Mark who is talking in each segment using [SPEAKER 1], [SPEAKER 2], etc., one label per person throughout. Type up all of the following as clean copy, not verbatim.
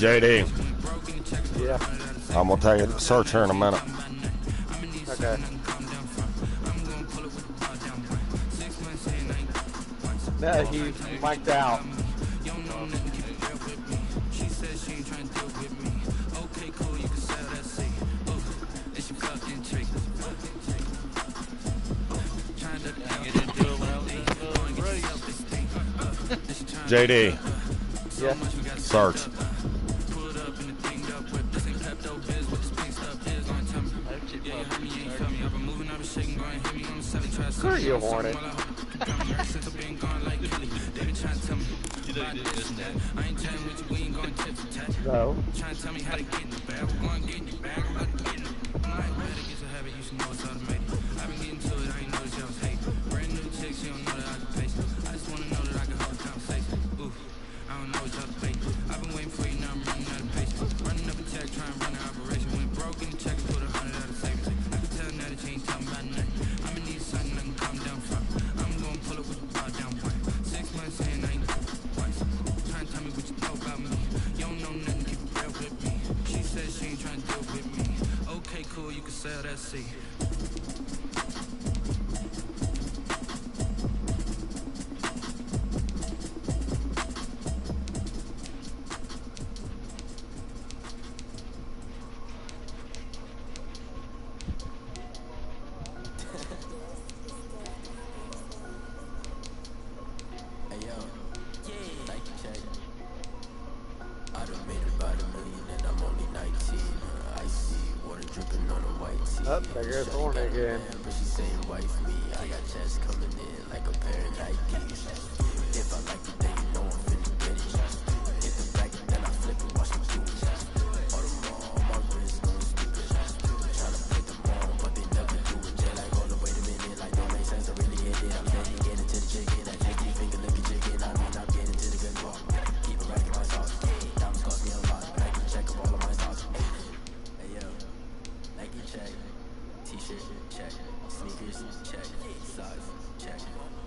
[SPEAKER 1] JD.
[SPEAKER 2] Yeah.
[SPEAKER 1] I'm gonna take a search here in a minute.
[SPEAKER 2] Okay. No, he's mic'd out.
[SPEAKER 1] JD.
[SPEAKER 2] Yeah.
[SPEAKER 1] Search.
[SPEAKER 2] Screw you, Hornet. No. Oh, there goes Hornet again.
[SPEAKER 3] But she's saying wife me. I got checks coming in like a pair of Nikes. If I like it, then you know I'm finna get it. Hit the back, then I flip it, watch me do it. All my wrist going stupid. Tryna put them on, but they never do it. They're like, hold up, wait a minute, like don't make sense. I really hit it. I'm ready to get into the chicken. I take your finger, lick a chicken. I mean, I'm getting to the good walk. Keep it right in my sauce. Diamonds cost me a lot, but I can check up all of my sauce. Hey yo, Nike check. T-shirt, check. Sneakers, check. Size, check.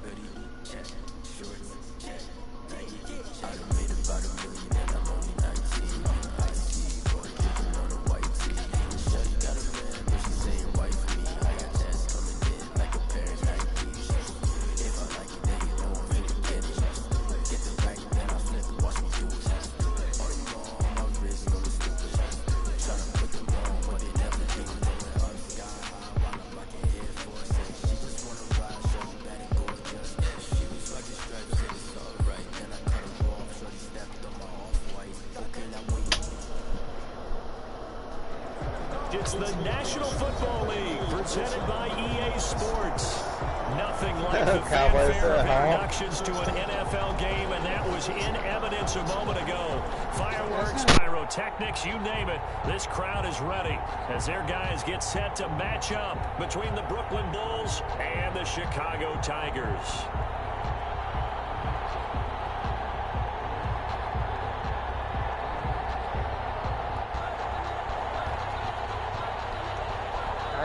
[SPEAKER 3] Hoodie, check. Shorts, check. Nike, I done made about $1 million and I'm only 19. I see boy dripping on a white tee. Shawty got a man, but she's saying wife me. I got checks coming in like a pair of Nikes. If I like it, then you know I'm finna get it. Get the back, then I flip it, watch me do it. All my wrist going stupid. Tryna put them on, but they never do it.
[SPEAKER 4] It's the National Football League presented by EA Sports. Nothing like the fanfare of introductions to an NFL game, and that was in evidence a moment ago. Fireworks, pyrotechnics, you name it. This crowd is ready as their guys get set to match up between the Brooklyn Bulls and the Chicago Tigers.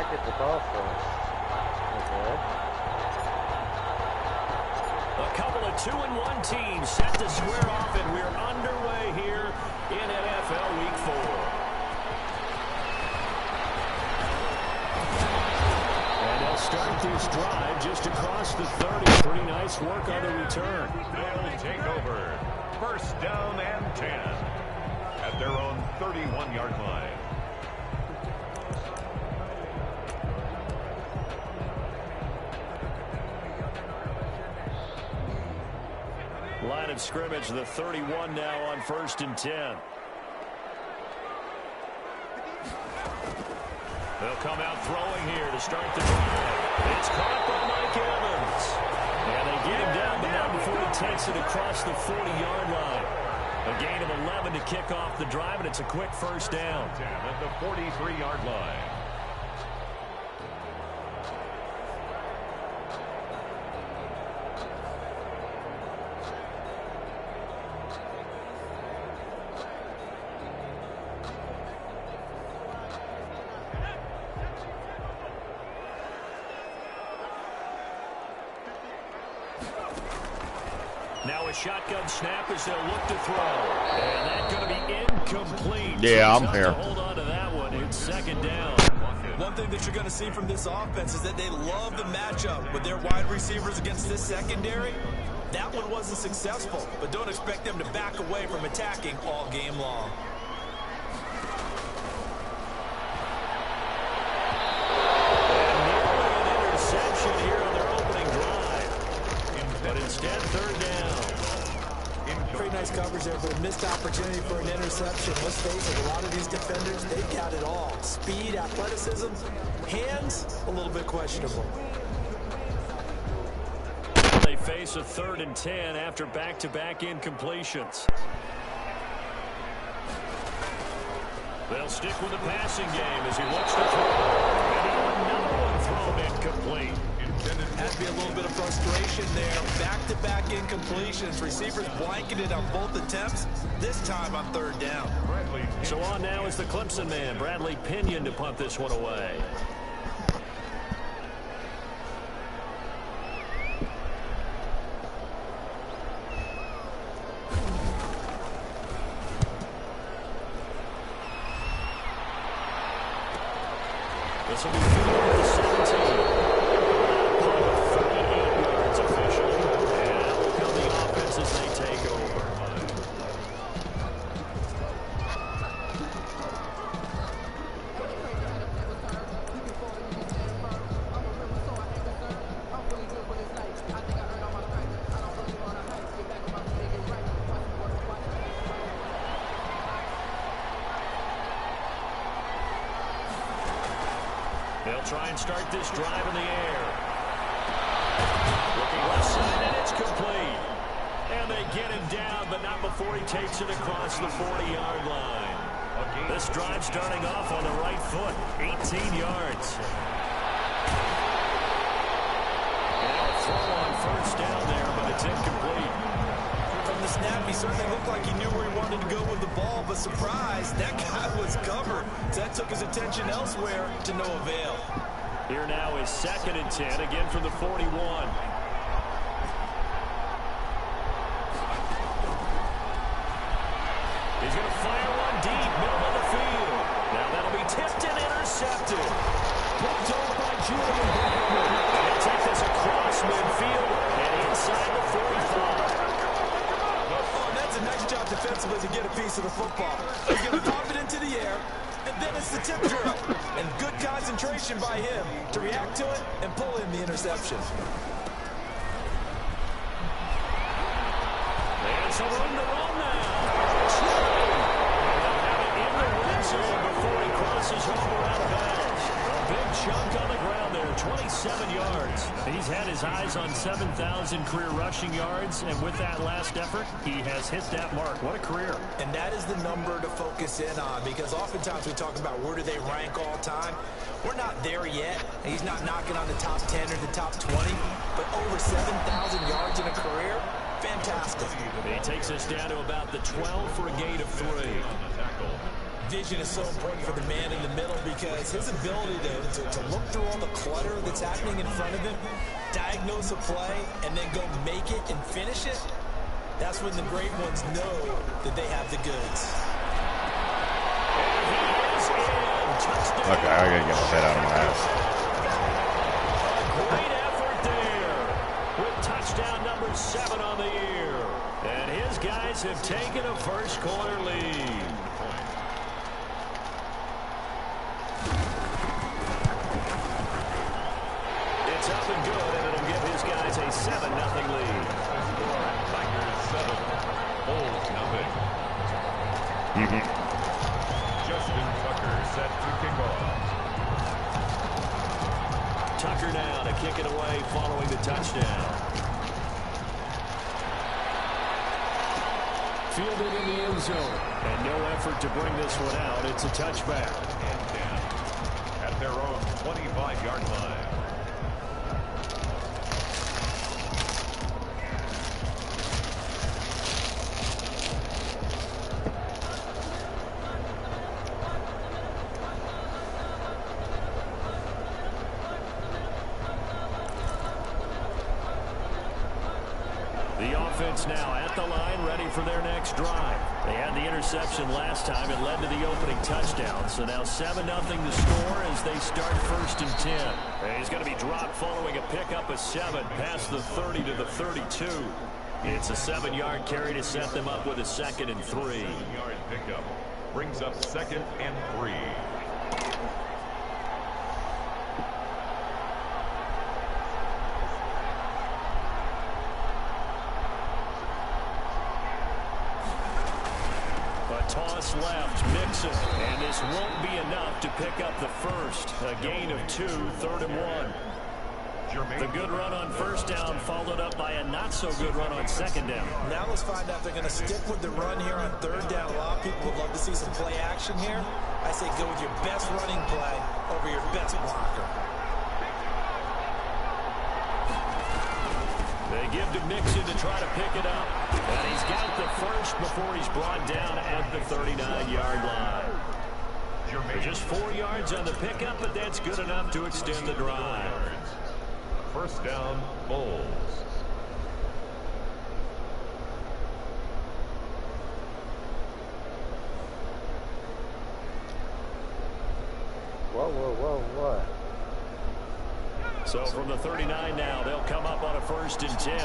[SPEAKER 2] Get the ball first. Okay.
[SPEAKER 4] A couple of 2-1 teams set to square off, and we're underway here in NFL Week 4. And they'll start this drive just across the 30. Pretty nice work on the return.
[SPEAKER 5] They'll take over. First down and 10 at their own 31-yard line.
[SPEAKER 4] Line of scrimmage, the 31 now on 1st and 10. They'll come out throwing here to start the drive. It's caught by Mike Evans. And they get him down, but not before he takes it across the 40-yard line. A gain of 11 to kick off the drive, and it's a quick first down.
[SPEAKER 5] At the 43-yard line.
[SPEAKER 4] Now a shotgun snap as they'll look to throw. And that's going to be incomplete.
[SPEAKER 1] Yeah,
[SPEAKER 4] So
[SPEAKER 1] I'm here.
[SPEAKER 4] hold on to that one. It's second down.
[SPEAKER 6] One thing that you're going to see from this offense is that they love the matchup with their wide receivers against this secondary. That one wasn't successful, but don't expect them to back away from attacking all game long.
[SPEAKER 4] And nearly an interception here on their opening drive. But instead, third down.
[SPEAKER 6] Pretty nice coverage there, but a missed opportunity for an interception. Let's face it, a lot of these defenders, they've got it all. Speed, athleticism, hands, a little bit questionable.
[SPEAKER 4] They face a 3rd and 10 after back-to-back incompletions. They'll stick with the passing game as he looks to throw. And another one thrown incomplete.
[SPEAKER 6] Had to be a little bit of frustration there. Back-to-back incompletions. Receivers blanketed on both attempts, this time on 3rd down.
[SPEAKER 4] So on now is the Clemson man, Bradley Pinion, to punt this one away. This will be fielded at the 17. As they take over. They'll try and start this drive in the air. Looking left side, and it's complete. And they get him down, but not before he takes it across the 40-yard line. This drive starting off on the right foot, 18 yards. Now a throw on 1st down there, but it's incomplete.
[SPEAKER 6] From the snap, he certainly looked like he knew where he wanted to go with the ball, but surprise, that guy was covered. So that took his attention elsewhere to no avail.
[SPEAKER 4] Here now is 2nd and 10, again from the 41. He's going to fire one deep, middle of the field. Now that'll be tipped and intercepted. Picked off by Julian Blackman. And he'll take this across midfield and inside the 45.
[SPEAKER 6] Oh, and that's a nice job defensively to get a piece of the football. He's going to pop it into the air, and then it's the tip drill. And good concentration by him to react to it and pull in the interception.
[SPEAKER 4] And some room to run now. Before he crosses over out of bounds. A big chunk on the ground there, 27 yards. He's had his eyes on 7,000 career rushing yards, and with that last effort, he has hit that mark. What a career.
[SPEAKER 6] And that is the number to focus in on, because oftentimes we talk about where do they rank all time. We're not there yet. He's not knocking on the top 10 or the top 20, but over 7,000 yards in a career, fantastic.
[SPEAKER 4] He takes us down to about the 12 for a gain of 3.
[SPEAKER 6] Vision is so important for the man in the middle, because his ability to look through all the clutter that's happening in front of him, diagnose a play, and then go make it and finish it, that's when the great ones know that they have the goods.
[SPEAKER 4] And he is in. Touchdown.
[SPEAKER 1] Okay, I gotta get my head out of my ass.
[SPEAKER 4] A great effort there with touchdown number 7 on the year. And his guys have taken a first quarter lead. It's up and good, and it'll give his guys a 7-0 lead.
[SPEAKER 5] Tigers 7, Bulls 0. Justin Tucker set to kick off.
[SPEAKER 4] Tucker now to kick it away following the touchdown. Fielded in the end zone. And no effort to bring this one out. It's a touchback.
[SPEAKER 5] And down at their own 25-yard line.
[SPEAKER 4] The offense now at the line, ready for their next drive. They had the interception last time. It led to the opening touchdown. So now 7-0 the score as they start 1st and 10. And he's going to be dropped following a pickup of 7 past the 30 to the 32. It's a 7-yard carry to set them up with a 2nd and 3.
[SPEAKER 5] 7-yard pickup brings up 2nd and 3.
[SPEAKER 4] Toss left, Mixon, and this won't be enough to pick up the first. A gain of 2, 3rd and 1. The good run on 1st down followed up by a not-so-good run on 2nd down.
[SPEAKER 6] Now let's find out if they're going to stick with the run here on 3rd down. A lot of people would love to see some play action here. I say go with your best running play over your best blocker.
[SPEAKER 4] They give to Mixon to try to pick it up. And he's got the first before he's brought down at the 39-yard line. Just 4 yards on the pickup, but that's good enough to extend the drive.
[SPEAKER 5] 1st down, Bulls.
[SPEAKER 2] Whoa.
[SPEAKER 4] So from the 39 now, they'll come up on a 1st and 10.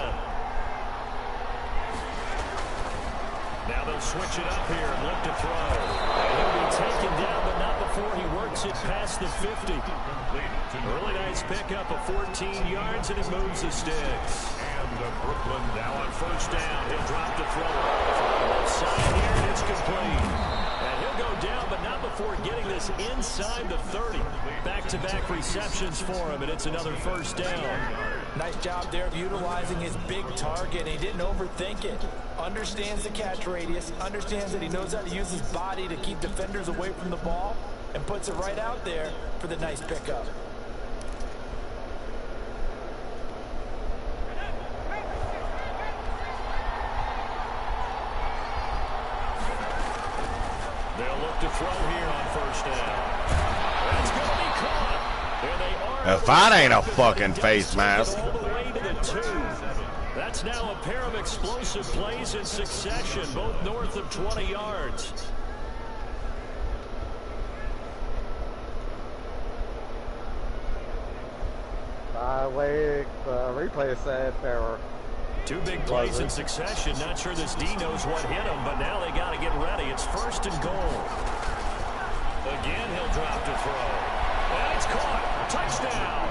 [SPEAKER 4] Now they'll switch it up here and look to throw. And he'll be taken down, but not before he works it past the 50. Really nice pickup of 14 yards, and it moves the sticks.
[SPEAKER 5] And Brooklyn
[SPEAKER 4] now on 1st down. He'll drop the throw. Left side here, and it's complete. And he'll go down, but not before getting this inside the 30. Back-to-back receptions for him, and it's another 1st down.
[SPEAKER 6] Nice job there of utilizing his big target. He didn't overthink it. Understands the catch radius, understands that he knows how to use his body to keep defenders away from the ball, and puts it right out there for the nice pickup.
[SPEAKER 4] They'll look to throw here on 1st down. That's going to be caught. There they are.
[SPEAKER 1] If that ain't a fucking face mask.
[SPEAKER 4] All the way to the 2. That's now a pair of explosive plays in succession, both north of 20 yards.
[SPEAKER 2] Replay said there were
[SPEAKER 4] 2 big plays in succession. Not sure this D knows what hit him, but now they got to get ready. It's 1st and goal. Again, he'll drop to throw. And it's caught. Touchdown.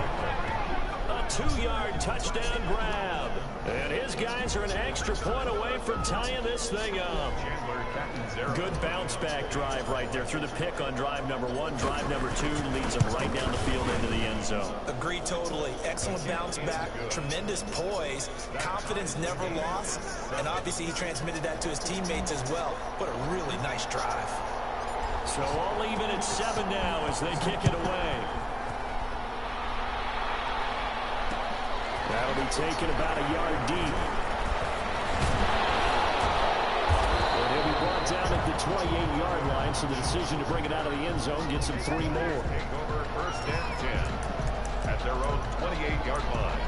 [SPEAKER 4] A 2-yard touchdown grab. And his guys are an extra point away from tying this thing up. Good bounce-back drive right there through the pick on drive number 1. Drive number 2 leads them right down the field into the end zone.
[SPEAKER 6] Agree totally. Excellent bounce back, tremendous poise, confidence never lost, and obviously he transmitted that to his teammates as well. What a really nice drive.
[SPEAKER 4] So all even at 7 now as they kick it away. That'll be taken about a yard deep. And he'll be brought down at the 28-yard line, so the decision to bring it out of the end zone gets him 3 more.
[SPEAKER 5] Over 1st and 10 at their own 28-yard line.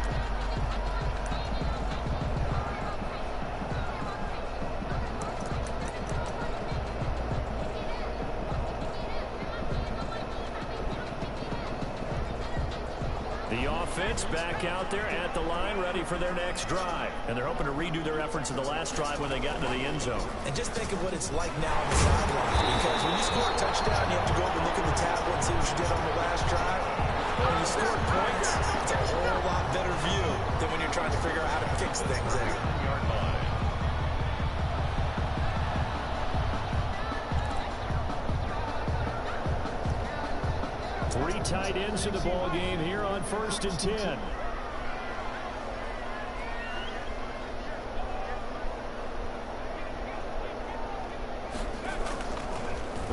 [SPEAKER 4] The offense back out there at the line, ready for their next drive. And they're hoping to redo their efforts in the last drive when they got into the end zone.
[SPEAKER 6] And just think of what it's like now on the sideline, because when you score a touchdown, you have to go up and look at the tablet and see what you did on the last drive. When you score points, it's a whole lot better view than when you're trying to figure out how to fix things there.
[SPEAKER 5] 3-yard line.
[SPEAKER 4] Three tight ends in the ball game here on 1st and 10.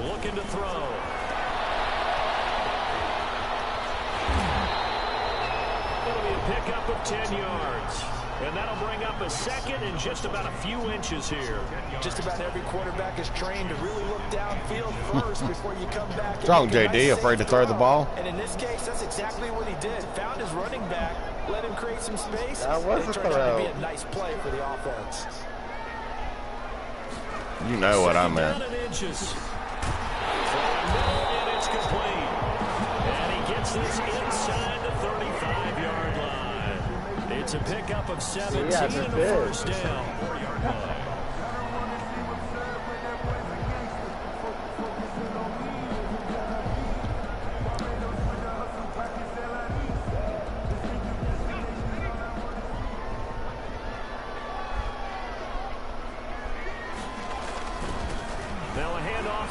[SPEAKER 4] Looking to throw. It'll be a pickup of 10 yards. And that'll bring up a 2nd and just about a few inches here.
[SPEAKER 6] Just about every quarterback is trained to really look downfield first before you come back.
[SPEAKER 1] What's wrong, JD? Afraid to throw the ball?
[SPEAKER 6] And in this case, that's exactly what he did. Found his running back, let him create some space.
[SPEAKER 2] That was
[SPEAKER 6] and it turned out to be a nice play for the offense.
[SPEAKER 1] You know what I meant.
[SPEAKER 4] And it's complete. And he gets this inside the 35-yard line. It's a pickup of 17 and a first down. 4-yard line.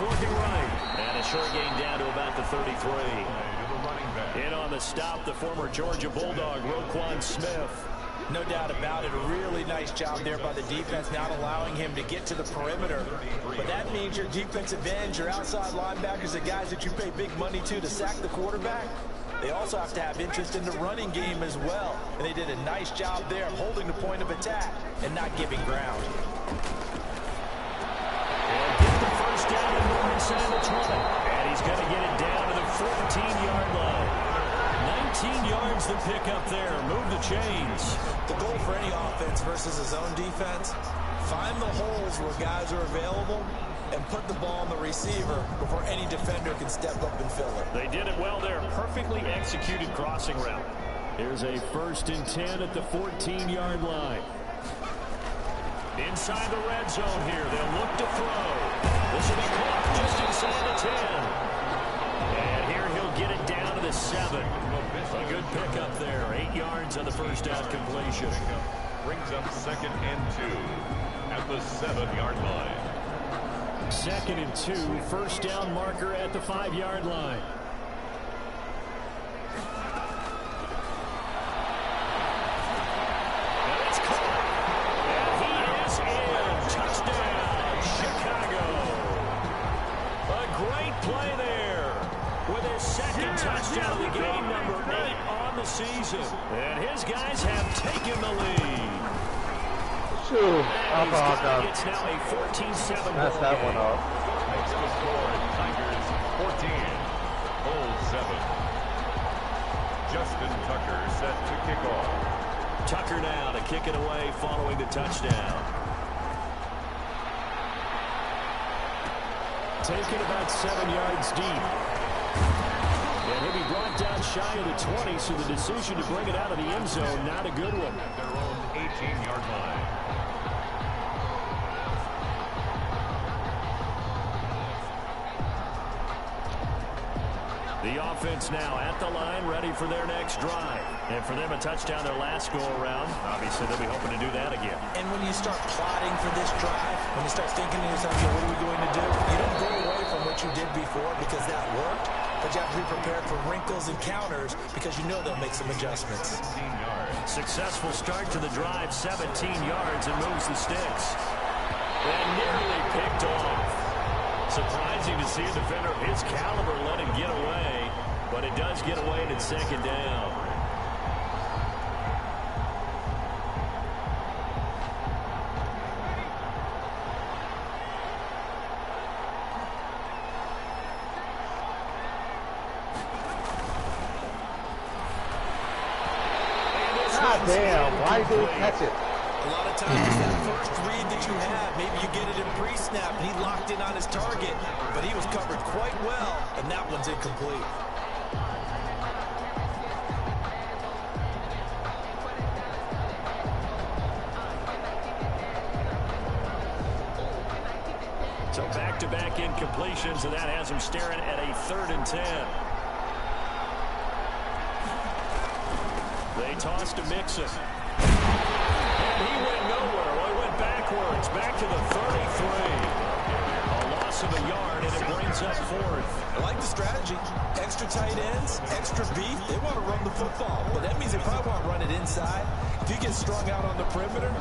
[SPEAKER 4] Looking right. And a short gain down to about the 33. In on the stop, the former Georgia Bulldog, Roquan Smith.
[SPEAKER 6] No doubt about it. A really nice job there by the defense, not allowing him to get to the perimeter. But that means your defensive ends, your outside linebackers, the guys that you pay big money to sack the quarterback, they also have to have interest in the running game as well. And they did a nice job there of holding the point of attack and not giving ground.
[SPEAKER 4] Down and more inside the 20. And he's going to get it down to the 14-yard line. 19 yards to pick up there. Move the chains.
[SPEAKER 6] The goal for any offense versus his own defense, find the holes where guys are available and put the ball on the receiver before any defender can step up and fill it.
[SPEAKER 4] They did it well there. Perfectly executed crossing route. Here's a 1st and 10 at the 14-yard line. Inside the red zone here. They'll look to throw. This will be caught just inside the 10. And here he'll get it down to the 7. A good pickup there. 8 yards on the first down completion.
[SPEAKER 5] Brings up 2nd and 2 at the 7-yard line.
[SPEAKER 4] 2nd and 2. First down marker at the 5-yard line. Play there with his 2nd touchdown of the game, number 8 on the season. And his guys have taken the lead.
[SPEAKER 2] Shoot.
[SPEAKER 4] It's now a 14-7
[SPEAKER 2] That's that
[SPEAKER 4] game.
[SPEAKER 2] one off.
[SPEAKER 5] Makes the score Tigers 14, Bulls 7. Justin Tucker set to kick off.
[SPEAKER 4] Tucker now to kick it away following the touchdown. Taken about 7 yards deep. And he'll be brought down shy of the 20, so the decision to bring it out of the end zone, not a good one.
[SPEAKER 5] At their own 18-yard line.
[SPEAKER 4] The offense now at the line, ready for their next drive. And for them, a touchdown their last go-around. Obviously, they'll be hoping to do that again.
[SPEAKER 6] And when you start plotting for this drive, when you start thinking to yourself, what are we going to do? You don't go away from what you did before because that worked, but you have to be prepared for wrinkles and counters because you know they'll make some adjustments.
[SPEAKER 5] 17 yards.
[SPEAKER 4] Successful start to the drive, 17 yards, and moves the sticks. And nearly picked off. Surprising to see a defender of his caliber let him get away, but it does get away and it's 2nd down.
[SPEAKER 2] God damn, why did he catch it?
[SPEAKER 6] A lot of times it's that first read that you have. Maybe you get it in pre-snap, and he locked in on his target, but he was covered quite well, and that one's incomplete.
[SPEAKER 4] So back-to-back incompletions, and that has him staring at a 3rd and 10. They tossed to Mixon. And he went nowhere. Well, he went backwards, back to the 33. A loss of a yard, and it brings up 4th.
[SPEAKER 6] I like the strategy. Extra tight ends, extra beef. They want to run the football, but that means they probably want to run it inside. If you get strung out on the perimeter,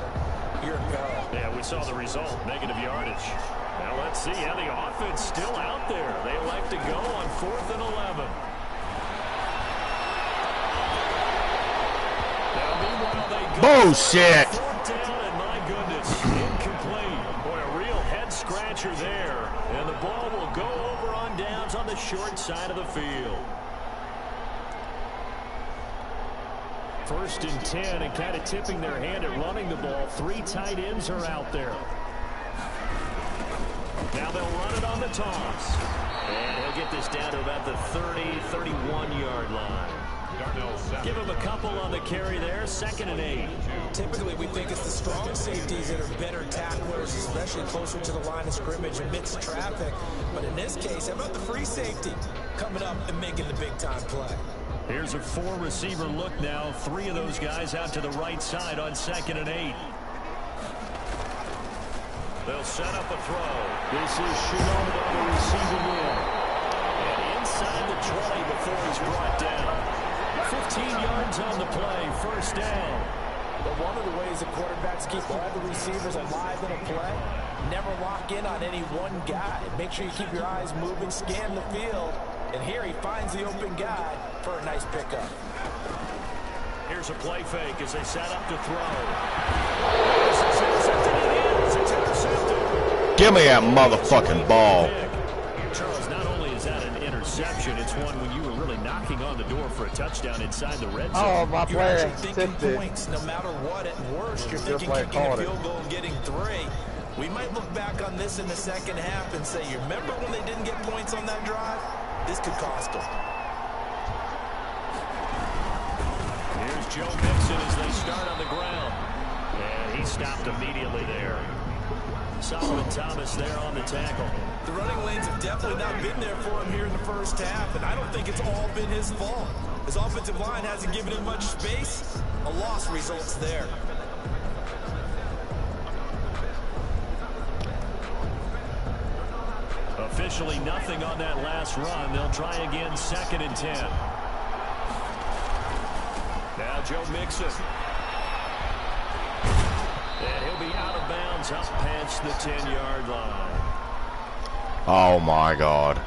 [SPEAKER 6] you're in peril.
[SPEAKER 4] Yeah, we saw the result, negative yardage. Now let's see how the offense still out there. They elect to go on 4th and 11.
[SPEAKER 1] Bullshit.
[SPEAKER 4] 4th down, and my goodness, incomplete. Boy, a real head scratcher there. And the ball will go over on downs on the short side of the field. 1st and 10, and kind of tipping their hand at running the ball. 3 tight ends are out there. Now they'll run it on the toss. And he'll get this down to about the 30, 31-yard line. Give him a couple on the carry there, 2nd and 8.
[SPEAKER 6] Typically, we think it's the strong safeties that are better tacklers, especially closer to the line of scrimmage amidst traffic. But in this case, how about the free safety coming up and making the big-time play?
[SPEAKER 4] Here's a 4-receiver look now. 3 of those guys out to the right side on 2nd and 8. They'll set up a throw. This is Shenault on the receiving end. And inside the 20 before he's brought down. 15 yards on the play, 1st down.
[SPEAKER 6] But one of the ways the quarterbacks keep all the receivers alive in a play, never lock in on any one guy. Make sure you keep your eyes moving, scan the field. And here he finds the open guy for a nice pickup.
[SPEAKER 4] Here's a play fake as they set up to throw. This is intercepted. It is. It's intercepted.
[SPEAKER 1] Give me that motherfucking ball.
[SPEAKER 4] Charles, not only is that an interception, it's one when you were really knocking on the door for a touchdown inside the red zone.
[SPEAKER 2] Oh, my
[SPEAKER 6] You're
[SPEAKER 2] player
[SPEAKER 6] actually thinking
[SPEAKER 2] tipped it.
[SPEAKER 6] points no matter what. At worst, you're
[SPEAKER 2] Just
[SPEAKER 6] thinking
[SPEAKER 2] like
[SPEAKER 6] kicking a
[SPEAKER 2] called it.
[SPEAKER 6] field goal and getting 3. We might look back on this in the second half and say, you remember when they didn't get points on that drive? This could cost them.
[SPEAKER 4] Here's Joe Mixon as they start on the ground. And he stopped immediately there. Solomon Thomas there on the tackle.
[SPEAKER 6] The running lanes have definitely not been there for him here in the first half, and I don't think it's all been his fault. His offensive line hasn't given him much space. A loss results there.
[SPEAKER 4] Officially nothing on that last run. They'll try again, 2nd and 10. Now Joe Mixon. And he'll be out of bounds up past the 10-yard line.
[SPEAKER 1] Oh, my God.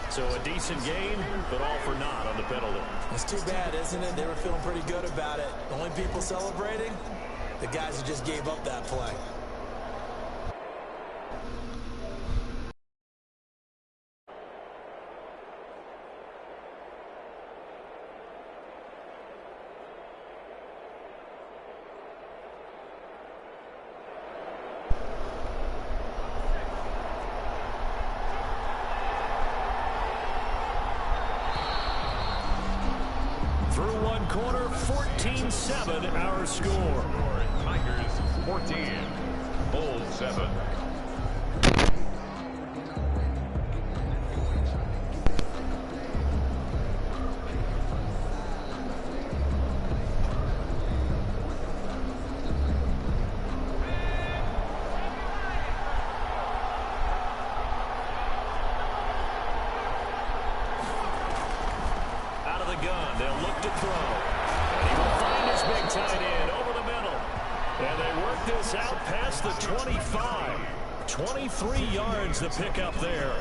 [SPEAKER 4] So a decent gain, but all for naught on the penalty.
[SPEAKER 6] It's too bad, isn't it? They were feeling pretty good about it. The only people celebrating, the guys who just gave up that play.
[SPEAKER 4] Through one quarter, 14-7 our score.
[SPEAKER 5] Tigers 14, Bulls 7.
[SPEAKER 4] Out of the gun, they'll look to throw. And he will find his big tight end over the middle. And they work this out past the 25. 23 yards the pickup there.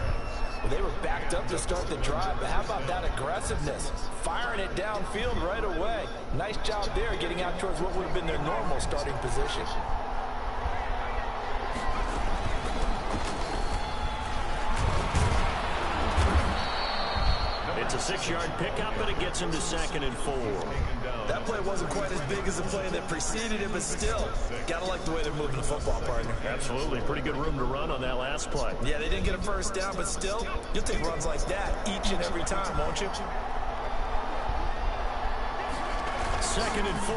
[SPEAKER 6] Well, they were backed up to start the drive, but how about that aggressiveness? Firing it downfield right away. Nice job there getting out towards what would have been their normal starting position.
[SPEAKER 4] It's a 6-yard pickup, but it gets him to 2nd and 4.
[SPEAKER 6] That play wasn't quite as big as the play that preceded it, but still, gotta like the way they're moving the football, partner.
[SPEAKER 4] Absolutely. Pretty good room to run on that last play.
[SPEAKER 6] Yeah, they didn't get a first down, but still, you'll take runs like that each and every time, won't you?
[SPEAKER 4] 2nd and 4.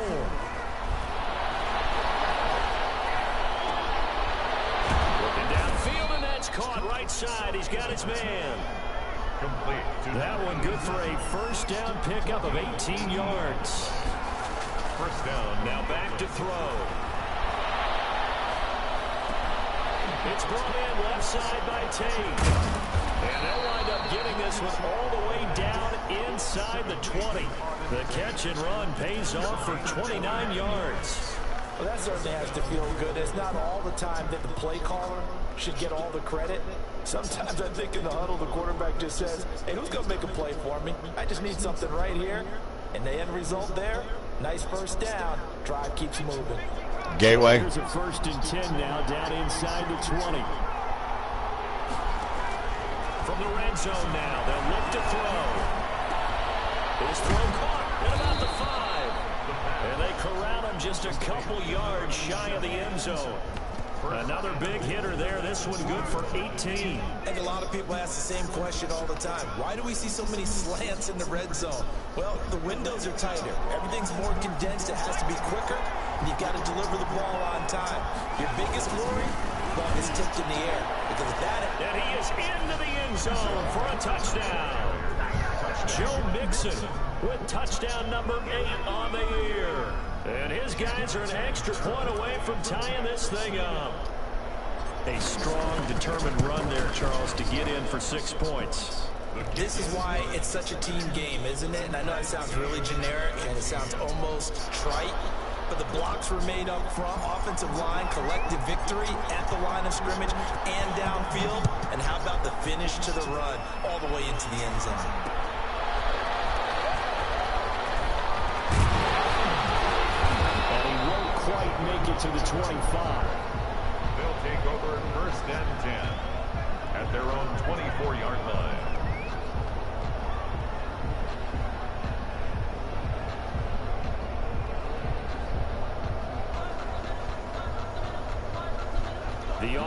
[SPEAKER 4] Looking downfield, and that's caught right side. He's got his man.
[SPEAKER 5] Complete.
[SPEAKER 4] That one good for a first down pickup of 18 yards.
[SPEAKER 5] First down.
[SPEAKER 4] Now back to throw. It's brought in left side by Tate. And they'll wind up getting this one all the way down inside the 20. The catch and run pays off for 29 yards.
[SPEAKER 6] Well, that certainly has to feel good. It's not all the time that the play caller should get all the credit. Sometimes I think in the huddle, the quarterback just says, hey, who's going to make a play for me? I just need something right here. And the end result there, nice first down. Drive keeps moving.
[SPEAKER 1] Gateway.
[SPEAKER 4] Here's a 1st and 10 now down inside the 20. From the red zone now, they'll look to throw. His throw caught at about the 5. And they corral him just a couple yards shy of the end zone. Another big hitter there. This one good for 18.
[SPEAKER 6] I think a lot of people ask the same question all the time. Why do we see so many slants in the red zone? Well, the windows are tighter. Everything's more condensed. It has to be quicker, and you've got to deliver the ball on time. Your biggest worry? Ball gets tipped in the air. Because of that,
[SPEAKER 4] and he is into the end zone for a touchdown. Joe Mixon with touchdown number 8 on the year. And his guys are an extra point away from tying this thing up. A strong, determined run there, Charles, to get in for 6 points.
[SPEAKER 6] This is why it's such a team game, isn't it? And I know it sounds really generic and it sounds almost trite, but the blocks were made up front, offensive line, collective victory at the line of scrimmage and downfield. And how about the finish to the run all the way into the end zone?
[SPEAKER 4] Quite make it to the 25.
[SPEAKER 5] They'll take over first and 10 at their own 24-yard line.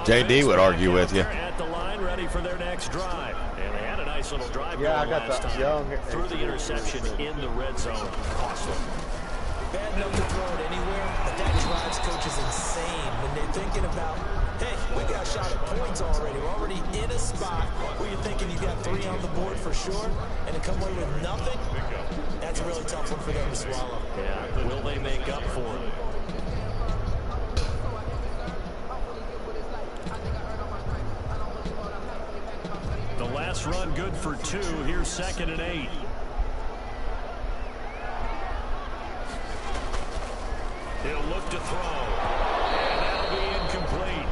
[SPEAKER 1] JD would argue with you.
[SPEAKER 4] At the line, ready for their next drive. And they had a nice little drive.
[SPEAKER 2] Yeah, I got the young.
[SPEAKER 4] Through the interception in the red zone. Cost them.
[SPEAKER 6] Bad enough to throw it anywhere, but that drives coaches insane when they're thinking about, hey, we got a shot at points already. We're already in a spot where you're thinking you got 3 on the board for sure, and to come away with nothing, that's a really tough one for them to swallow.
[SPEAKER 4] Yeah, will they make up for it? The last run good for 2. Here's 2nd and 8. He'll look to throw, and that'll be incomplete.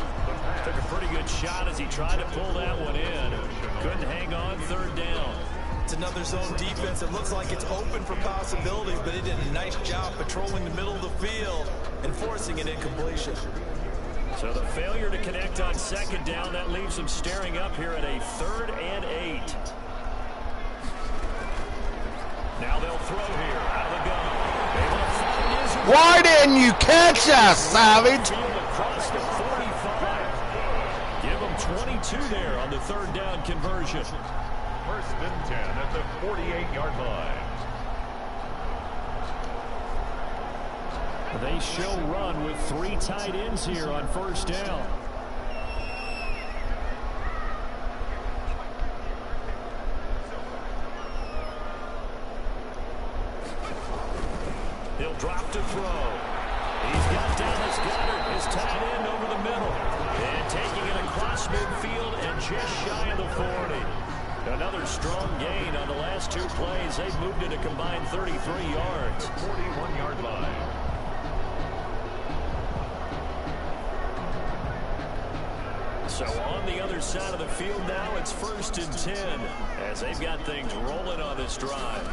[SPEAKER 4] Took a pretty good shot as he tried to pull that one in. Couldn't hang on, 3rd down.
[SPEAKER 6] It's another zone defense. It looks like it's open for possibilities, but it did a nice job patrolling the middle of the field and forcing an incompletion.
[SPEAKER 4] So the failure to connect on 2nd down, that leaves them staring up here at a 3rd and 8. Now they'll throw here out of the gun.
[SPEAKER 1] Why didn't you catch us, Savage?
[SPEAKER 4] Across the 45. Give them 22 there on the 3rd down conversion.
[SPEAKER 5] First and 10 at the 48-yard line.
[SPEAKER 4] They show run with 3 tight ends here on 1st down. He'll drop to throw. He's got Dallas Goedert, his tight end, over the middle. And taking it across midfield and just shy of the 40. Another strong gain on the last 2 plays. They've moved it a combined 33 yards.
[SPEAKER 5] 41-yard line.
[SPEAKER 4] So on the other side of the field now, it's 1st and 10 as they've got things rolling on this drive.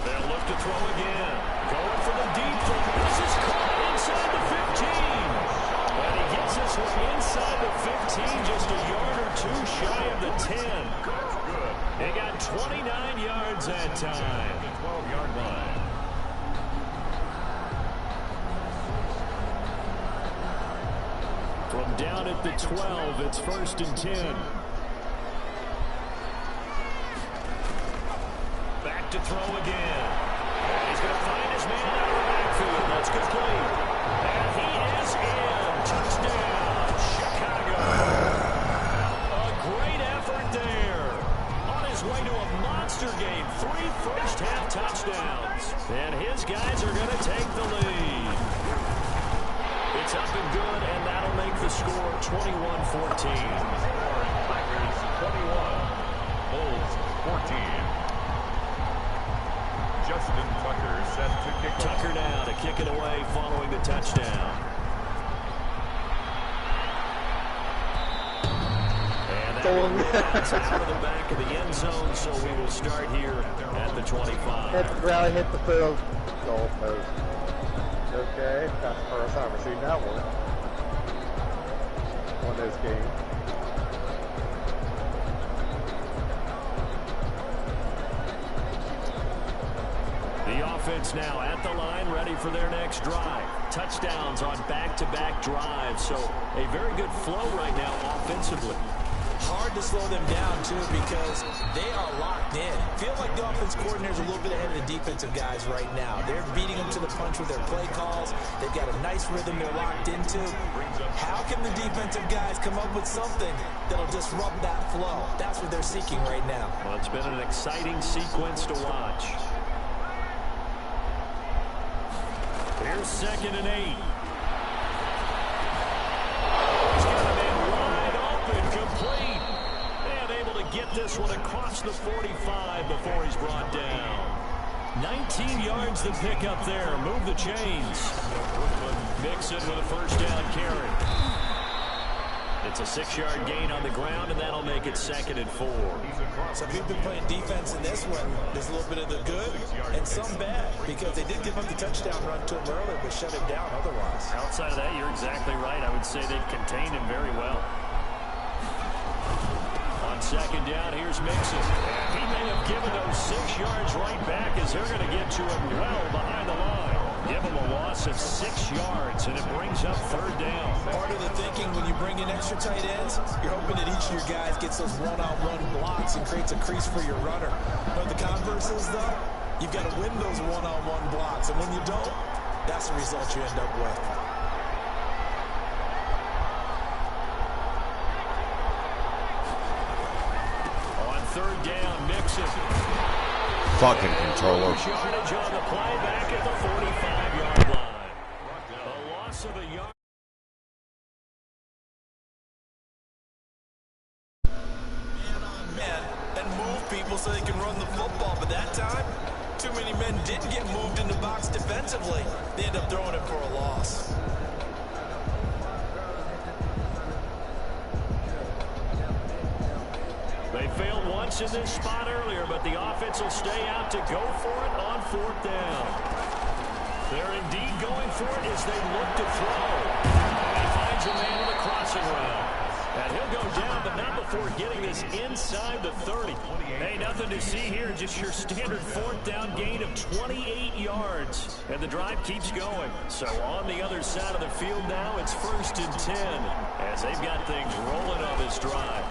[SPEAKER 4] They'll look to throw again. Going for the deep throw. This is caught inside the 15. And he gets this one inside the 15, just a yard or 2 shy of the 10. They got 29 yards that time.
[SPEAKER 5] 12-yard line.
[SPEAKER 4] From down at the 12, it's 1st and 10. Back to throw again. And he's going to find his man out of the backfield. That's complete. And he is in. Touchdown, Chicago. A great effort there. On his way to a monster game. 3 first-half touchdowns. And his guys are going to take the lead. It's up and good, and that'll make the score 21-14.
[SPEAKER 5] Tigers 21, Bulls 14. Justin Tucker set to kick off.
[SPEAKER 4] Tucker now to kick it away following the touchdown. And that out of the back of the end zone, so we will start here at the 25.
[SPEAKER 2] Hit the ground, hit the field goal post. Okay, that's the first time I've seen that one on this game.
[SPEAKER 4] The offense now at the line, ready for their next drive. Touchdowns on back-to-back drives, so a very good flow right now offensively.
[SPEAKER 6] Hard to slow them down, too, because they are locked in. Feel like the offense coordinator's a little bit ahead of the defensive guys right now. They're beating them to the punch with their play calls. They've got a nice rhythm they're locked into. How can the defensive guys come up with something that'll disrupt that flow? That's what they're seeking right now.
[SPEAKER 4] Well, it's been an exciting sequence to watch. Here's 2nd and 8. He's got him in wide open, complete. And able to get this one across the 45 before he's brought down. 19 yards to pick up there. Move the chains. Mixon with a first down carry. It's a 6-yard gain on the ground, and that'll make it 2nd and 4.
[SPEAKER 6] So if you've been playing defense in this one, there's a little bit of the good and some bad, because they did give up the touchdown run to him earlier, but shut him down otherwise.
[SPEAKER 4] Outside of that, you're exactly right. I would say they've contained him very well. On 2nd down, here's Mixon. He may have given those 6 yards right back as they're going to get to him well behind the line. Give him a loss of 6 yards, and it brings up 3rd down.
[SPEAKER 6] Part of the thinking when you bring in extra tight ends, you're hoping that each of your guys gets those one-on-one blocks and creates a crease for your runner. But the converse is, though, you've got to win those one-on-one blocks, and when you don't, that's the result you end up with.
[SPEAKER 4] On 3rd down, Mixon.
[SPEAKER 1] Fucking controller.
[SPEAKER 4] Yardage on the play back at the 45-yard line. A loss of a yard.
[SPEAKER 6] Man, and move people so they can run the football. But that time, too many men didn't get moved in the box defensively. They end up throwing it for a loss.
[SPEAKER 4] They failed once in this spot earlier, but the offense will stay out to go for it on 4th down. They're indeed going for it as they look to throw. And he finds a man with a crossing route. And he'll go down, but not before getting this inside the 30. Hey, nothing to see here, just your standard 4th down gain of 28 yards. And the drive keeps going. So on the other side of the field now, it's 1st and 10 as they've got things rolling on this drive.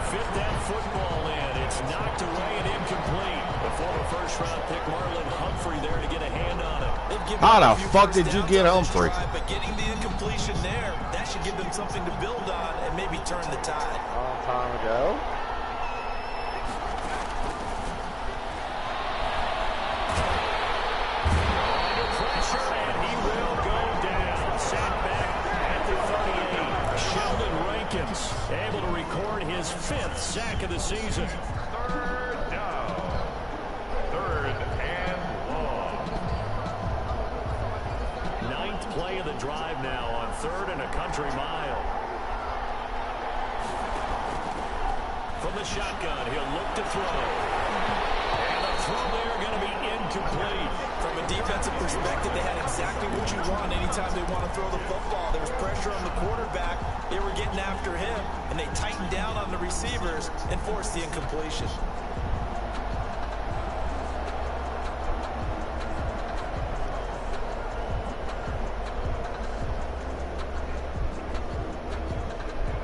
[SPEAKER 4] Fit that football in. It's knocked away and incomplete. The former first-round pick Marlon Humphrey there to get a hand on it.
[SPEAKER 1] How the fuck did you get Humphrey?
[SPEAKER 6] But getting the incompletion there, that should give them something to build on and maybe turn the tide.
[SPEAKER 2] A long time ago.
[SPEAKER 4] Under pressure, and he will go down. Sat back at the 38. Sheldon Rankins able to record his 5th sack of the season.
[SPEAKER 5] 3rd down. 3rd and long.
[SPEAKER 4] 9th play of the drive now on 3rd and a country mile. From the shotgun, he'll look to throw. And the throw there going to be incomplete.
[SPEAKER 6] From a defensive perspective, they had exactly what you want anytime they want to throw the football. There was pressure on the quarterback. They were getting after him, and they tightened down on the receivers and forced the incompletion.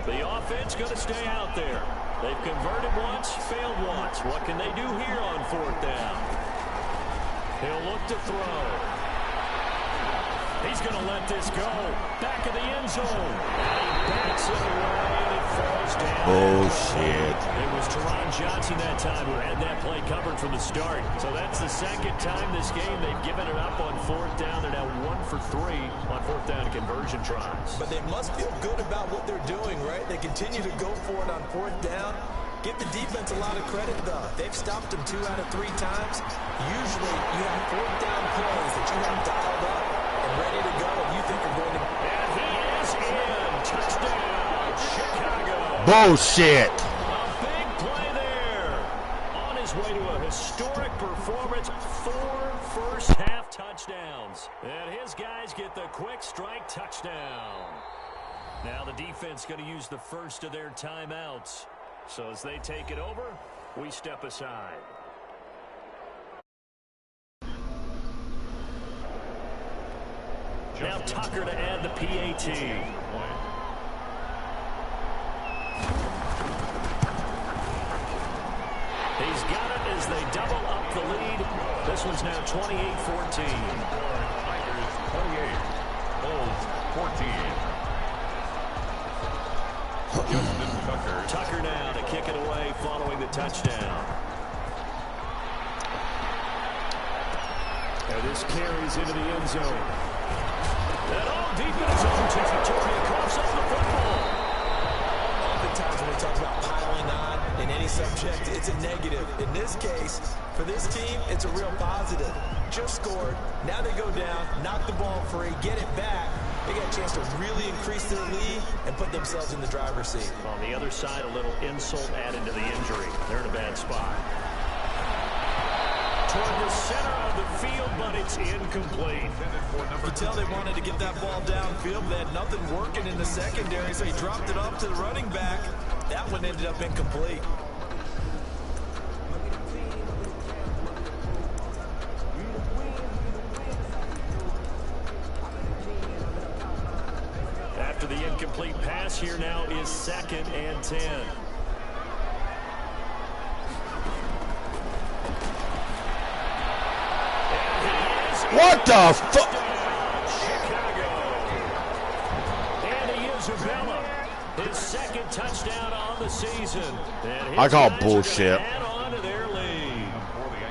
[SPEAKER 4] The offense going to stay out there. They've converted once, failed once. What can they do here on 4th down? He'll look to throw. He's going to let this go. Back of the end zone. And he backs it away, and it falls down.
[SPEAKER 1] Bullshit.
[SPEAKER 4] It was Teron Johnson that time who had that play covered from the start. So that's the 2nd time this game they've given it up on 4th down. They're now 1 for 3 on 4th down conversion tries.
[SPEAKER 6] But they must feel good about what they're doing, right? They continue to go for it on 4th down. Give the defense a lot of credit, though. They've stopped them 2 out of 3 times. Usually, you have 4th down plays that you have dialed up and ready to go, and you think are going to...
[SPEAKER 4] And he is in. Touchdown, Chicago.
[SPEAKER 1] Bullshit.
[SPEAKER 4] A big play there. On his way to a historic performance, 4 first-half touchdowns. And his guys get the quick strike touchdown. Now the defense going to use the first of their timeouts. So as they take it over, we step aside. Now Tucker to add the PAT. He's got it as they double up the lead. This one's now 28-14.
[SPEAKER 5] Tigers 28, Bulls 14. Justin Tucker.
[SPEAKER 4] Tucker now to kick it away following the touchdown. And this carries into the end zone. And all deep in his own territory, coughs up the football.
[SPEAKER 6] Oftentimes when we talk about piling on in any subject, it's a negative. In this case, for this team, it's a real positive. Just scored. Now they go down, knock the ball free, get it back. They got a chance to really increase their lead and put themselves in the driver's seat.
[SPEAKER 4] On the other side, a little insult added to the injury. They're in a bad spot. Toward the center of the field, but it's incomplete.
[SPEAKER 6] You could tell they wanted to get that ball downfield. They had nothing working in the secondary, so he dropped it off to the running back. That one ended up incomplete.
[SPEAKER 4] After the incomplete pass, here now is 2nd and 10.
[SPEAKER 1] What the fuck?
[SPEAKER 4] Chicago. And he is Isabella. His 2nd touchdown on the season. And
[SPEAKER 1] I call bullshit.
[SPEAKER 4] Add on to their lead.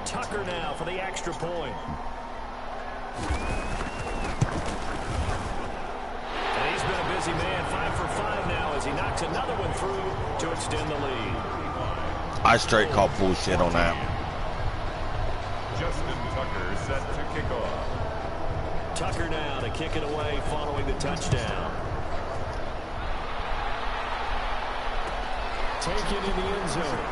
[SPEAKER 4] Tucker now for the extra point. And he's been a busy man. 5 for 5 now as he knocks another one through to extend the lead.
[SPEAKER 1] I straight call bullshit on that.
[SPEAKER 5] Justin Tucker set to kick off.
[SPEAKER 4] Tucker now to kick it away following the touchdown. Taken in the end zone.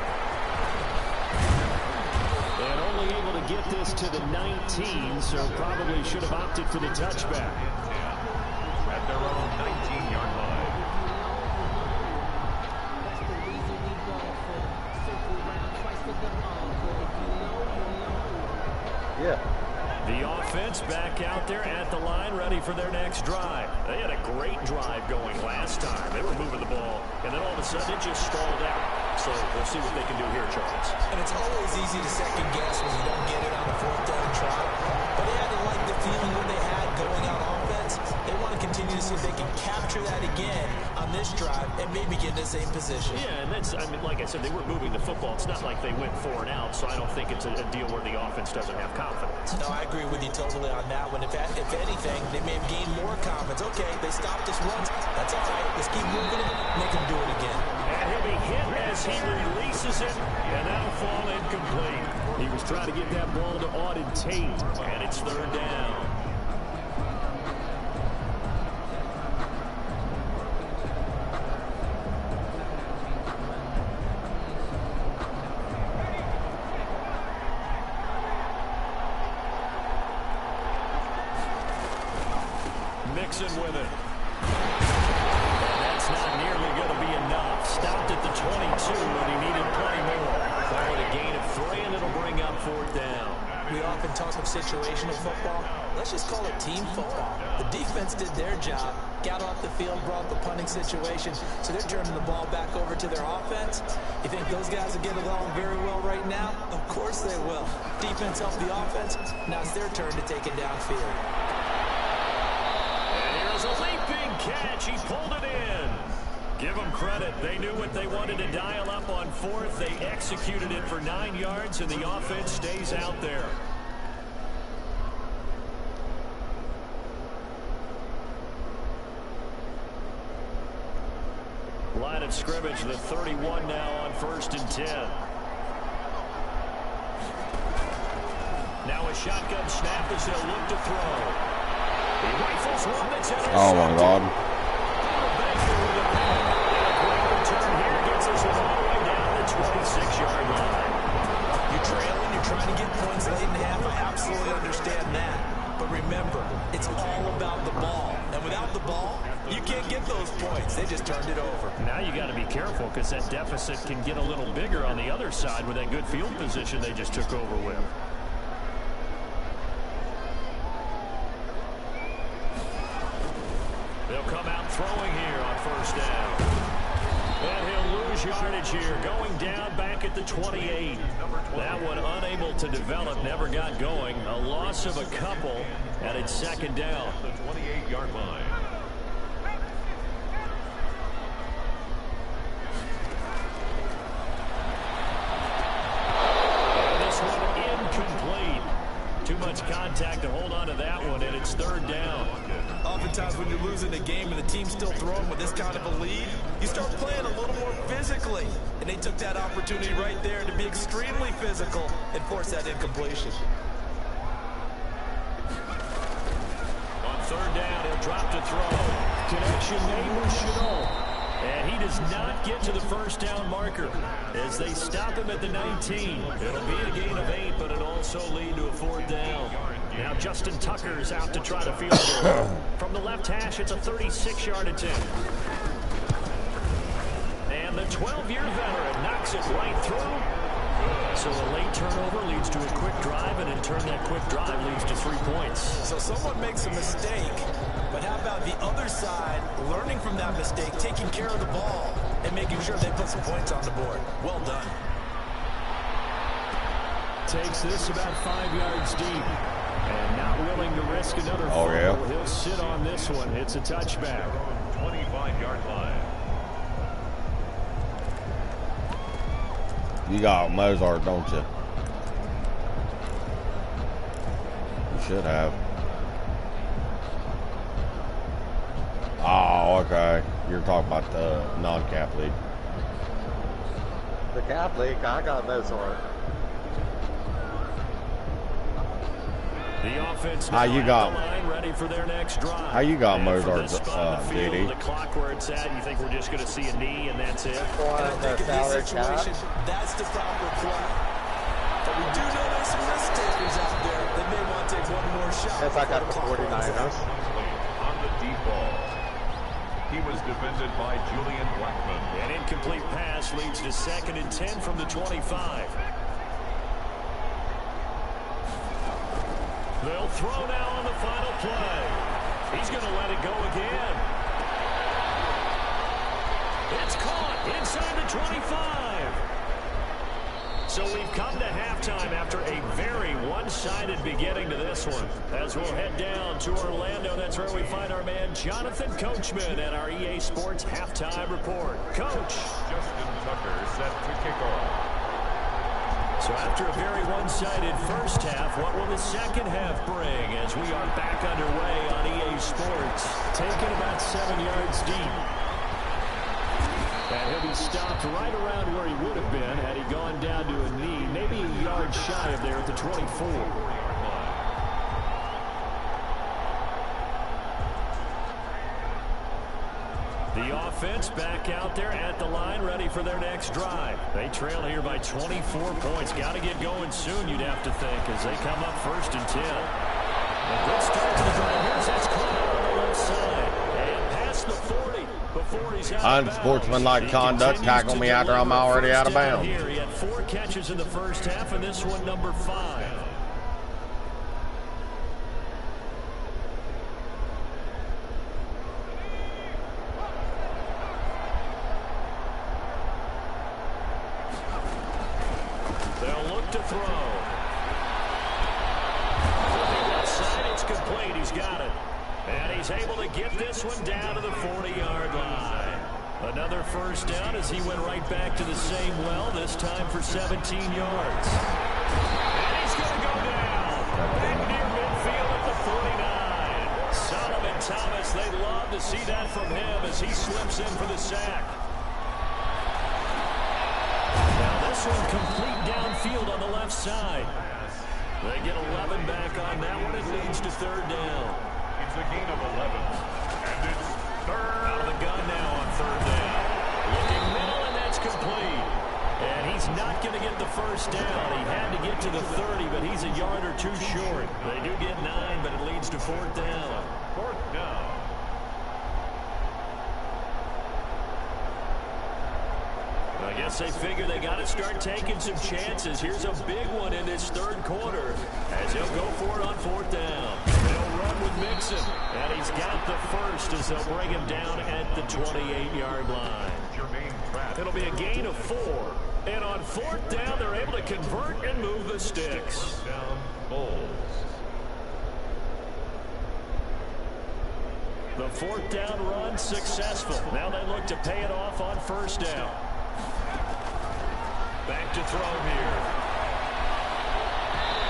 [SPEAKER 4] And only able to get this to the 19, so probably should have opted for the touchback.
[SPEAKER 5] At their own 19-yard line.
[SPEAKER 2] Yeah.
[SPEAKER 4] The offense back out there at the line, ready for their next drive. They had a great drive going last time. They were moving the ball, and then all of a sudden it just stalled out. So we'll see what they can do here, Charles.
[SPEAKER 6] And it's always easy to second guess when you don't get it on a 4th down try. But they had to like the feeling that they had going on offense. They want to continue to see if they can capture that again on this drive and maybe get in the same position.
[SPEAKER 4] Yeah, and that's, I mean, like I said, they were moving the football. It's not like they went 4 and out, so I don't think it's a deal where the offense doesn't have confidence.
[SPEAKER 6] No, I agree with you totally on that one. If anything, they may have gained more confidence. Okay, they stopped us once. That's all right. Let's keep moving it. Make them do it again.
[SPEAKER 4] And he'll be hit as he releases it, and that'll fall incomplete. He was trying to get that ball to Auden Tate, and it's 3rd down. Mixon with it. And that's not nearly going to be enough. Stopped at the 22, and he needed plenty more. With a gain of 3, and it'll bring up 4th down.
[SPEAKER 6] We often talk of situational football. Let's just call it team football. The defense did their job, got off the field, brought the punting situation, so they're turning the ball back over to their offense. You think those guys will get along very well right now? Of course they will. Defense helped the offense. Now it's their turn to take it downfield.
[SPEAKER 4] A leaping catch. He pulled it in. Give them credit. They knew what they wanted to dial up on 4th. They executed it for 9 yards, and the offense stays out there. Line of scrimmage, the 31 now on 1st and 10. Now a shotgun snap as they'll look to throw.
[SPEAKER 1] Oh my God.
[SPEAKER 6] You're trailing, you're trying to get points late in half. I absolutely understand that. But remember, it's all about the ball. And without the ball, You can't get those points. They just turned it over.
[SPEAKER 4] Now you got to be careful because that deficit can get a little bigger on the other side with that good field position they just took over with. They'll come out throwing here on first down. And he'll lose yardage here, going down back at the 28. That one unable to develop, never got going. A loss of a couple, and it's second down.
[SPEAKER 5] The 28-yard line.
[SPEAKER 4] This one incomplete. Too much contact to hold on to that one, and it's third down.
[SPEAKER 6] Oftentimes when you're losing a game and the team's still throwing with this kind of a lead, you start playing a little more physically. And they took that opportunity right there to be extremely physical and force that incompletion.
[SPEAKER 4] On third down, he'll drop to throw. Connection made with Chenault. And he does not get to the first down marker as they stop him at the 19. It'll be a gain of 8, but it'll also lead to a fourth down. Now Justin Tucker's out to try to field goal. From the left hash, it's a 36-yard attempt. And the 12-year veteran knocks it right through. So a late turnover leads to a quick drive, and in turn that quick drive leads to 3 points.
[SPEAKER 6] So someone makes a mistake, but how about the other side learning from that mistake, taking care of the ball, and making sure they put some points on the board? Well done.
[SPEAKER 4] Takes this about 5 yards deep. And not willing to risk another fumble.
[SPEAKER 1] Yeah.
[SPEAKER 4] He'll sit on this one. It's a touchback.
[SPEAKER 5] 25-yard line.
[SPEAKER 1] You got Mozart, don't you? You should have. Oh, okay. You're talking about the non-cap league.
[SPEAKER 2] The cap league, I got Mozart.
[SPEAKER 4] The offense
[SPEAKER 1] How you got?
[SPEAKER 4] Ready for their next drive.
[SPEAKER 1] How you got Mozart,
[SPEAKER 4] JD? The clock where it's at, you think we're just going to see a knee and that's it?
[SPEAKER 6] I think in this situation, that's the proper play. But we do know there's some risk takers out there that may want to take one more shot.
[SPEAKER 2] Yes, I got the 49ers.
[SPEAKER 5] On the deep ball. He was defended by Julian Blackman.
[SPEAKER 4] An incomplete pass leads to 2nd and 10 from the 25. They'll throw now on the final play. He's going to let it go again. It's caught inside the 25. So we've come to halftime after a very one-sided beginning to this one. As we'll head down to Orlando, that's where we find our man Jonathan Coachman at our EA Sports Halftime Report. Coach.
[SPEAKER 5] Justin Tucker set to kick off.
[SPEAKER 4] So after a very one-sided first half, what will the second half bring as we are back underway on EA Sports? Taken about 7 yards deep. And he'll be stopped right around where he would have been had he gone down to a knee, maybe a yard shy of there at the 24. The offense back out there at the line, ready for their next drive. They trail here by 24 points. Got to get going soon, you'd have to think, as they come up 1st and 10. A good start to the drive. Here's that's caught out on the left side. And past the 40 before he's out.
[SPEAKER 1] Unsportsmanlike conduct. Tackle me after I'm already out of bounds.
[SPEAKER 4] Here. He had 4 catches in the first half, and this one number 5. They'll look to throw. Outside, it's complete. He's got it. And he's able to get this one down to the 40-yard line. Another first down as he went right back to the same well, this time for 17 yards. And he's going to go down. Back near midfield at the 49. Solomon Thomas, they'd love to see that from him as he slips in for the sack. Now this one complete downfield on the left side. They get 11 back on that one. It leads to 3rd down.
[SPEAKER 5] It's a gain of 11. And it's 3rd.
[SPEAKER 4] Out of the gun now on 3rd down. Looking middle, and that's complete. And he's not going to get the first down. He had to get to the 30, but he's a yard or 2 short. They do get 9, but it leads to 4th down.
[SPEAKER 5] 4th down.
[SPEAKER 4] I guess they figure they got to start taking some chances. Here's a big one in this third quarter as he'll go for it on fourth down. They'll run with Mixon, and he's got the first as they'll bring him down at the 28-yard line. It'll be a gain of 4. And on fourth down, they're able to convert and move the sticks.
[SPEAKER 5] Down, Bulls.
[SPEAKER 4] The fourth down run successful. Now they look to pay it off on first down. Back to throw here.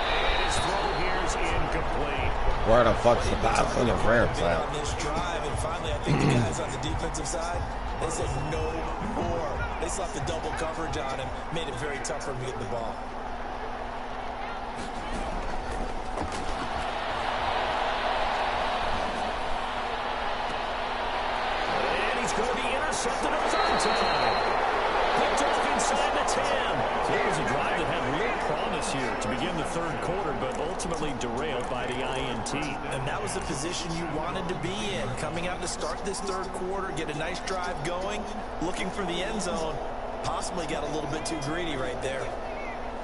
[SPEAKER 4] And his throw here's incomplete.
[SPEAKER 1] Where the fuck's the pass interference at?
[SPEAKER 6] On this drive, and finally, I think the guys on the defensive side, they said no more. They slapped the double coverage on him, made it very tough for him to get the ball.
[SPEAKER 4] And he's going to be intercepted a third time. Picked off inside the 10. So it was a drive that had real promise here to begin the third quarter, but ultimately derailed by the INT.
[SPEAKER 6] And that was the position you wanted to be in. Coming out to start this third quarter, get a nice drive going, looking for the end zone. Possibly got a little bit too greedy right there.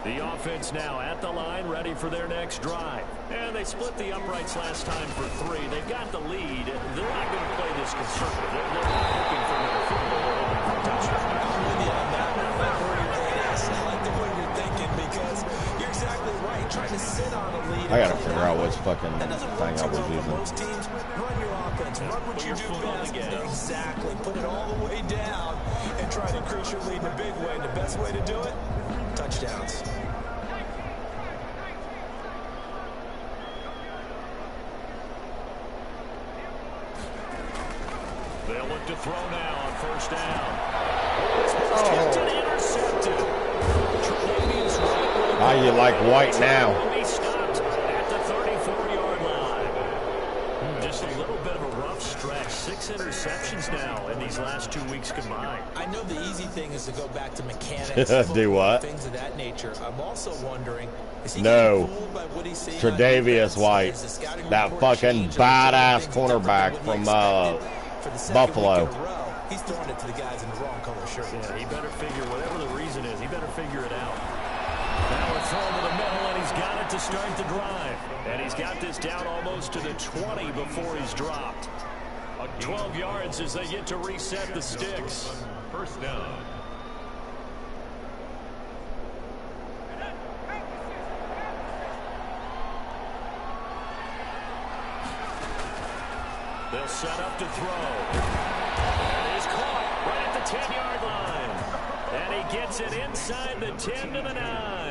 [SPEAKER 4] The offense now at the line, ready for their next drive. And they split the uprights last time for 3. They've got the lead. They're not going to play this conservative. They're not looking for another field goal. They're hoping for a touchdown.
[SPEAKER 6] I'm with you on that. I like where your head is. I like the way you're thinking because you're exactly right. Trying to sit on a lead.
[SPEAKER 1] I gotta figure out which fucking thing I was using.
[SPEAKER 6] Most teams run your offense. Run what you do best. Exactly. Put it all the way down and try to increase your lead in a big way. The best way to do it, touchdowns.
[SPEAKER 4] They'll look to throw now on first down. Tipped and intercepted.
[SPEAKER 1] How you like white now?
[SPEAKER 4] He stopped at the 34-yard line. Just a little bit of a rough stretch. 6 interceptions now in these last 2 weeks combined.
[SPEAKER 6] I know the easy thing is to go back to mechanics.
[SPEAKER 1] Do what?
[SPEAKER 6] Things of that nature. I'm also wondering, is he
[SPEAKER 1] No.
[SPEAKER 6] getting fooled by what he's seeing?
[SPEAKER 1] Tre'Davious White, that fucking badass cornerback from Buffalo.
[SPEAKER 6] He's throwing it to the guys in the wrong color shirt.
[SPEAKER 4] Yeah, he better figure, whatever the reason is, he better figure it out. Now a throw to the middle, and he's got it to start the drive. And he's got this down almost to the 20 before he's dropped. 12 yards as they get to reset the sticks.
[SPEAKER 5] First down.
[SPEAKER 4] They'll set up to throw. And he's caught right at the 10-yard line. And he gets it inside the 10 to the 9.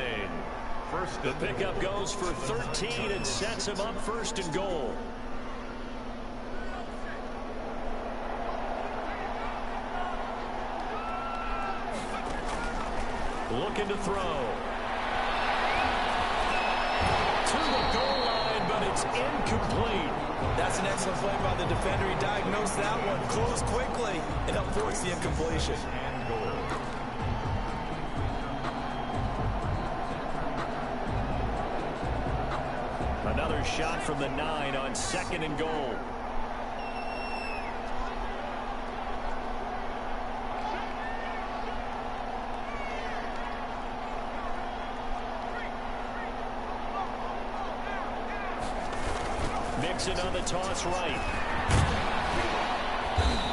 [SPEAKER 4] The pickup goes for 13 and sets him up first and goal. Looking to throw. To the goal line, but it's incomplete.
[SPEAKER 6] That's an excellent play by the defender. He diagnosed that one, closed quickly, and helped force the incompletion.
[SPEAKER 5] And goal.
[SPEAKER 4] Another shot from the 9 on 2nd and goal. Mixon on the toss right.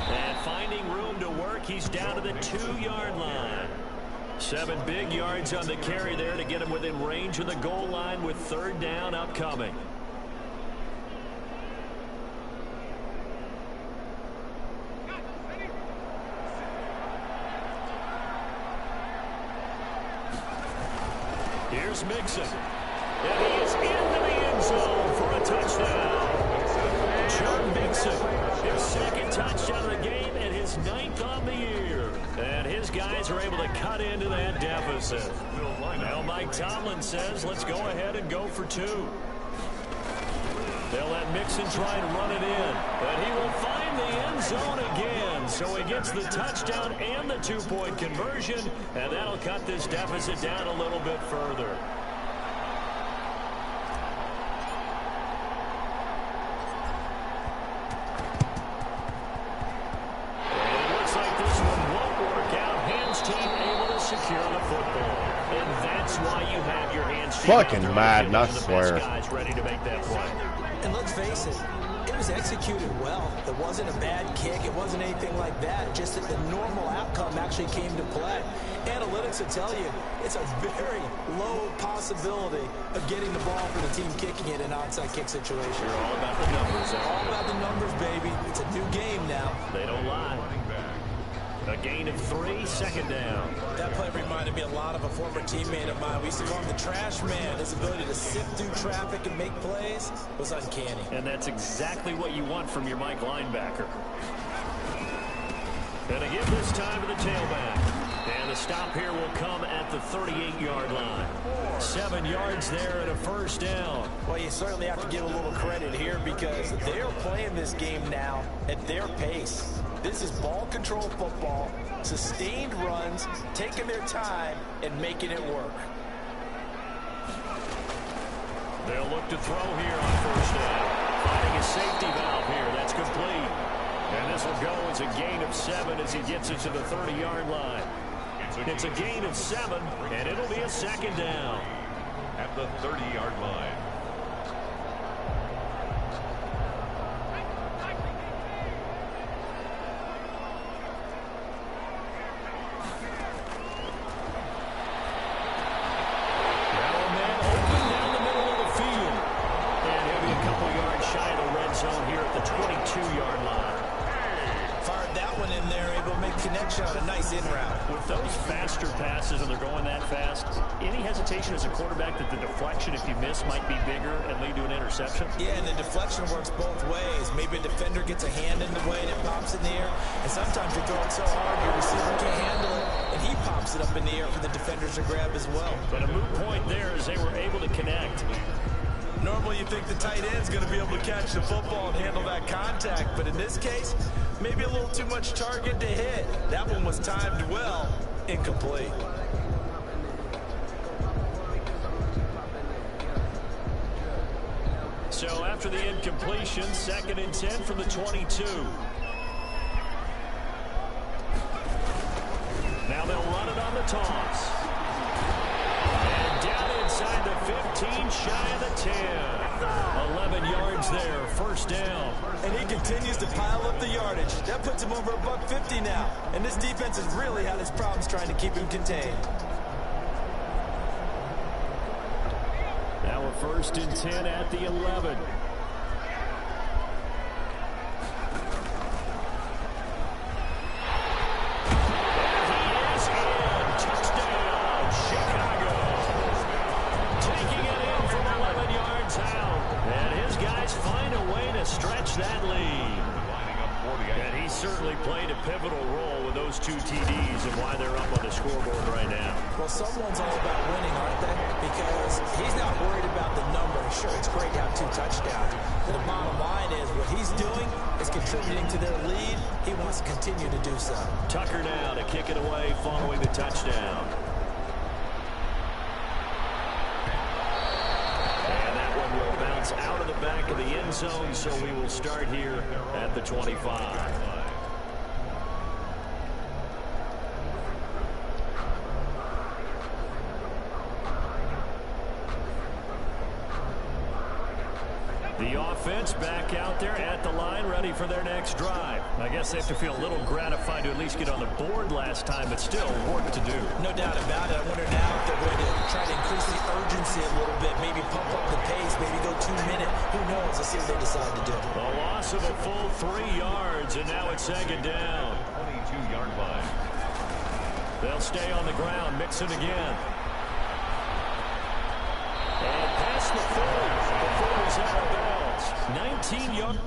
[SPEAKER 4] And finding room to work, he's down to the 2-yard line. 7 big yards on the carry there to get him within range of the goal line with 3rd down upcoming. Here's Mixon. And he is into the end zone for a touchdown. John Mixon, his 2nd touchdown of the game and his 9th on the year. And his guys are able to cut into that deficit. Now Mike Tomlin says, let's go ahead and go for 2. They'll let Mixon try and run it in. But he will find the end zone again. So he gets the touchdown and the 2-point conversion. And that'll cut this deficit down a little bit further. And it looks like this one won't work out. Hams team able to
[SPEAKER 1] fucking mad, I swear.
[SPEAKER 4] Guys ready to make that play.
[SPEAKER 6] And let's face it, it was executed well. It wasn't a bad kick. It wasn't anything like that. Just that the normal outcome actually came to play. Analytics will tell you it's a very low possibility of getting the ball for the team kicking it in an onside kick situation.
[SPEAKER 4] You're all about the numbers.
[SPEAKER 6] All about the numbers, baby. It's a new game now.
[SPEAKER 4] They don't lie. A gain of 3, second down.
[SPEAKER 6] That play reminded me a lot of a former teammate of mine. We used to call him the trash man. His ability to sift through traffic and make plays was uncanny.
[SPEAKER 4] And that's exactly what you want from your Mike linebacker. And a give this time to the tailback. And the stop here will come at the 38-yard line. 7 yards there and a first down.
[SPEAKER 6] Well, you certainly have to give a little credit here because they're playing this game now at their pace. This is ball control football, sustained runs, taking their time and making it work.
[SPEAKER 4] They'll look to throw here on first down. Finding a safety valve here. That's complete. And this will go as a gain of 7 as he gets it to the 30-yard line. It's a gain of 7, and it'll be a second down.
[SPEAKER 5] At the 30-yard line.
[SPEAKER 4] As a quarterback that the deflection, if you miss, might be bigger and lead to an interception?
[SPEAKER 6] Yeah, and the deflection works both ways. Maybe a defender gets a hand in the way and it pops in the air, and sometimes you're throwing so hard your receiver can't handle it, and he pops it up in the air for the defenders to grab as well.
[SPEAKER 4] But a moot point there as they were able to connect.
[SPEAKER 6] Normally you think the tight end's going to be able to catch the football and handle that contact, but in this case, maybe a little too much target to hit. That one was timed well, incomplete.
[SPEAKER 4] So after the incompletion, 2nd and 10 from the 22. Now they'll run it on the toss. And down inside the 15, shy of the 10. 11 yards there, first down.
[SPEAKER 6] And he continues to pile up the yardage. That puts him over $150 now. And this defense has really had its problems trying to keep him contained.
[SPEAKER 4] Now a 1st and 10 at the 11. That lead. And he certainly played a pivotal role with those 2 TDs and why they're up on the scoreboard right now.
[SPEAKER 6] Well, someone's all about winning, aren't they? Because he's not worried about the numbers. Sure, it's great to have 2 touchdowns. But the bottom line is what he's doing is contributing to their lead. He wants to continue to do so.
[SPEAKER 4] Tucker now to kick it away following the touchdown. Out of the back of the end zone, so we will start here at the 25. The offense back out there at the line, ready for their next drive. I guess they have to feel a little gratified to at least get on the board last time, but still work to do.
[SPEAKER 6] No doubt about it. I wonder now if they're going to try to increase the urgency a little bit, maybe pump up the pace, maybe go 2-minute. Who knows? Let's see what they decide to do.
[SPEAKER 4] A loss of a full 3 yards, and now it's 2nd down.
[SPEAKER 5] 22-yard line.
[SPEAKER 4] They'll stay on the ground, mix it again. And past the 40. The 40's out of bounds. 19 yards.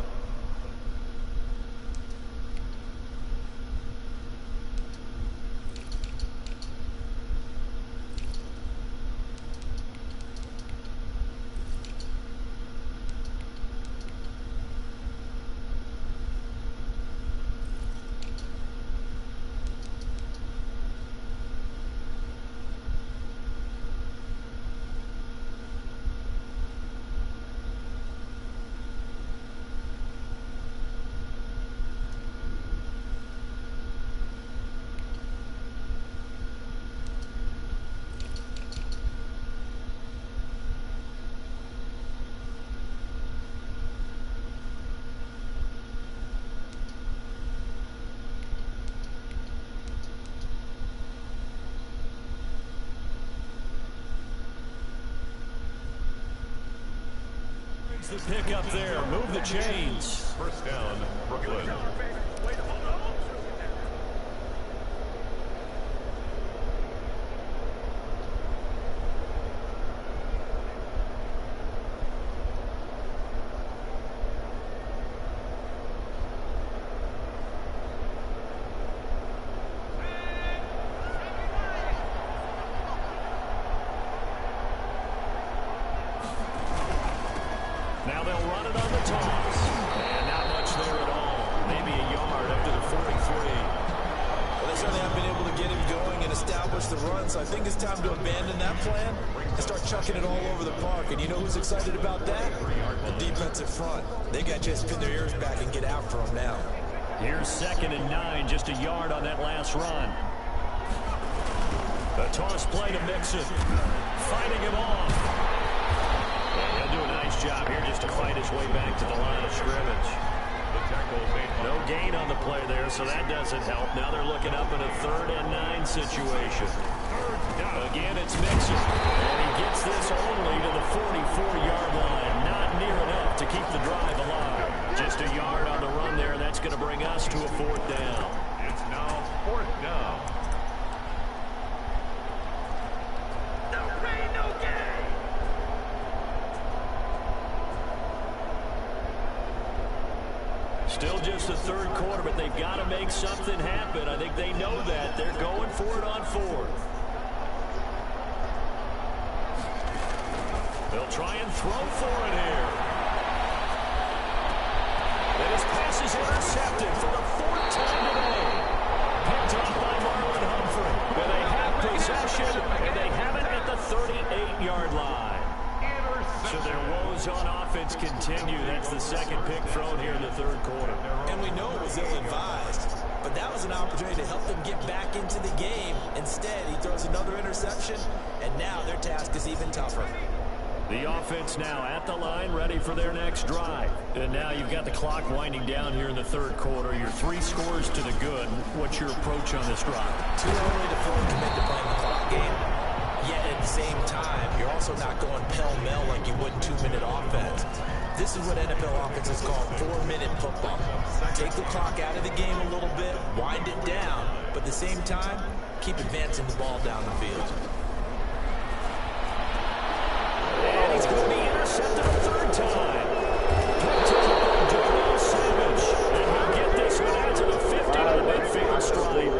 [SPEAKER 4] There's the pick up there. Move the chains.
[SPEAKER 5] First down, Brooklyn.
[SPEAKER 4] Now they'll run it on the toss. And not much there at all. Maybe a yard up to the 43.
[SPEAKER 6] Well, they certainly haven't been able to get him going and establish the run, so I think it's time to abandon that plan and start chucking it all over the park. And you know who's excited about that? The defensive front. They got to just pin their ears back and get after him now.
[SPEAKER 4] Here's 2nd and 9, just a yard on that last run. A toss play to Mixon. Fighting him off. And he'll do a nice job here just to fight his way back to the line of scrimmage. No gain on the play there, so that doesn't help. Now they're looking up at a 3rd and 9 situation. Again, it's Mixon. And he gets this only to the 44-yard line. Not near enough to keep the drive alive. Just a yard on the run there, and that's going to bring us to a 4th down.
[SPEAKER 5] It's now 4th down.
[SPEAKER 4] Still just the 3rd quarter, but they've got to make something happen. I think they know that. They're going for it on 4th. They'll try and throw for it here. And his pass is intercepted for the 4th time today. Picked up by Marlon Humphrey. And they have possession, and they have it at the 38-yard line. So their woes on offense continue. That's the 2nd pick thrown here in the 3rd quarter.
[SPEAKER 6] And we know it was ill-advised, but that was an opportunity to help them get back into the game. Instead, he throws another interception, and now their task is even tougher.
[SPEAKER 4] The offense now at the line, ready for their next drive. And now you've got the clock winding down here in the 3rd quarter. Your 3 scores to the good. What's your approach on this drive?
[SPEAKER 6] Too early to fully commit to playing the clock game. Yet at the same time, you're also not going pell-mell like you would in 2-minute offense. This is what NFL offenses call 4-minute football. Take the clock out of the game a little bit, wind it down, but at the same time, keep advancing the ball down the field.
[SPEAKER 4] And he's going to be intercepted a 3rd time. Picked up by Darnell Savage. And he'll get this one out to the 50 on the midfield stripe.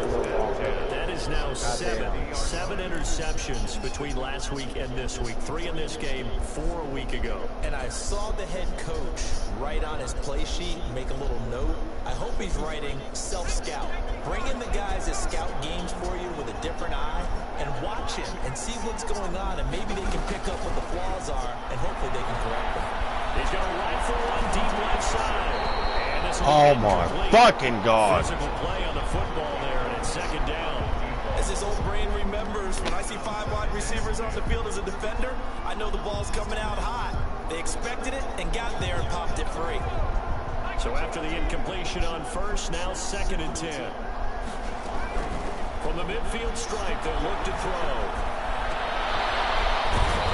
[SPEAKER 4] That is now 7 interceptions between last week and this week. 3 in this game, 4 a week ago.
[SPEAKER 6] And I saw the head coach write on his play sheet, make a little note. I hope he's writing self-scout. Bring in the guys that scout games for you with a different eye and watch him and see what's going on, and maybe they can pick up what the flaws are, and hopefully they can correct them.
[SPEAKER 4] He's going to rifle one deep left side. And this
[SPEAKER 1] Oh my fucking God.
[SPEAKER 4] Physical play on the football there, and it's 2nd down.
[SPEAKER 6] As his old brain remembers, when I see 5 wide receivers on the field as a defender, I know the ball's coming out hot. They expected it and got there and popped it free.
[SPEAKER 4] So after the incompletion on 1st, now 2nd and 10. From the midfield stripe, they'll look to throw.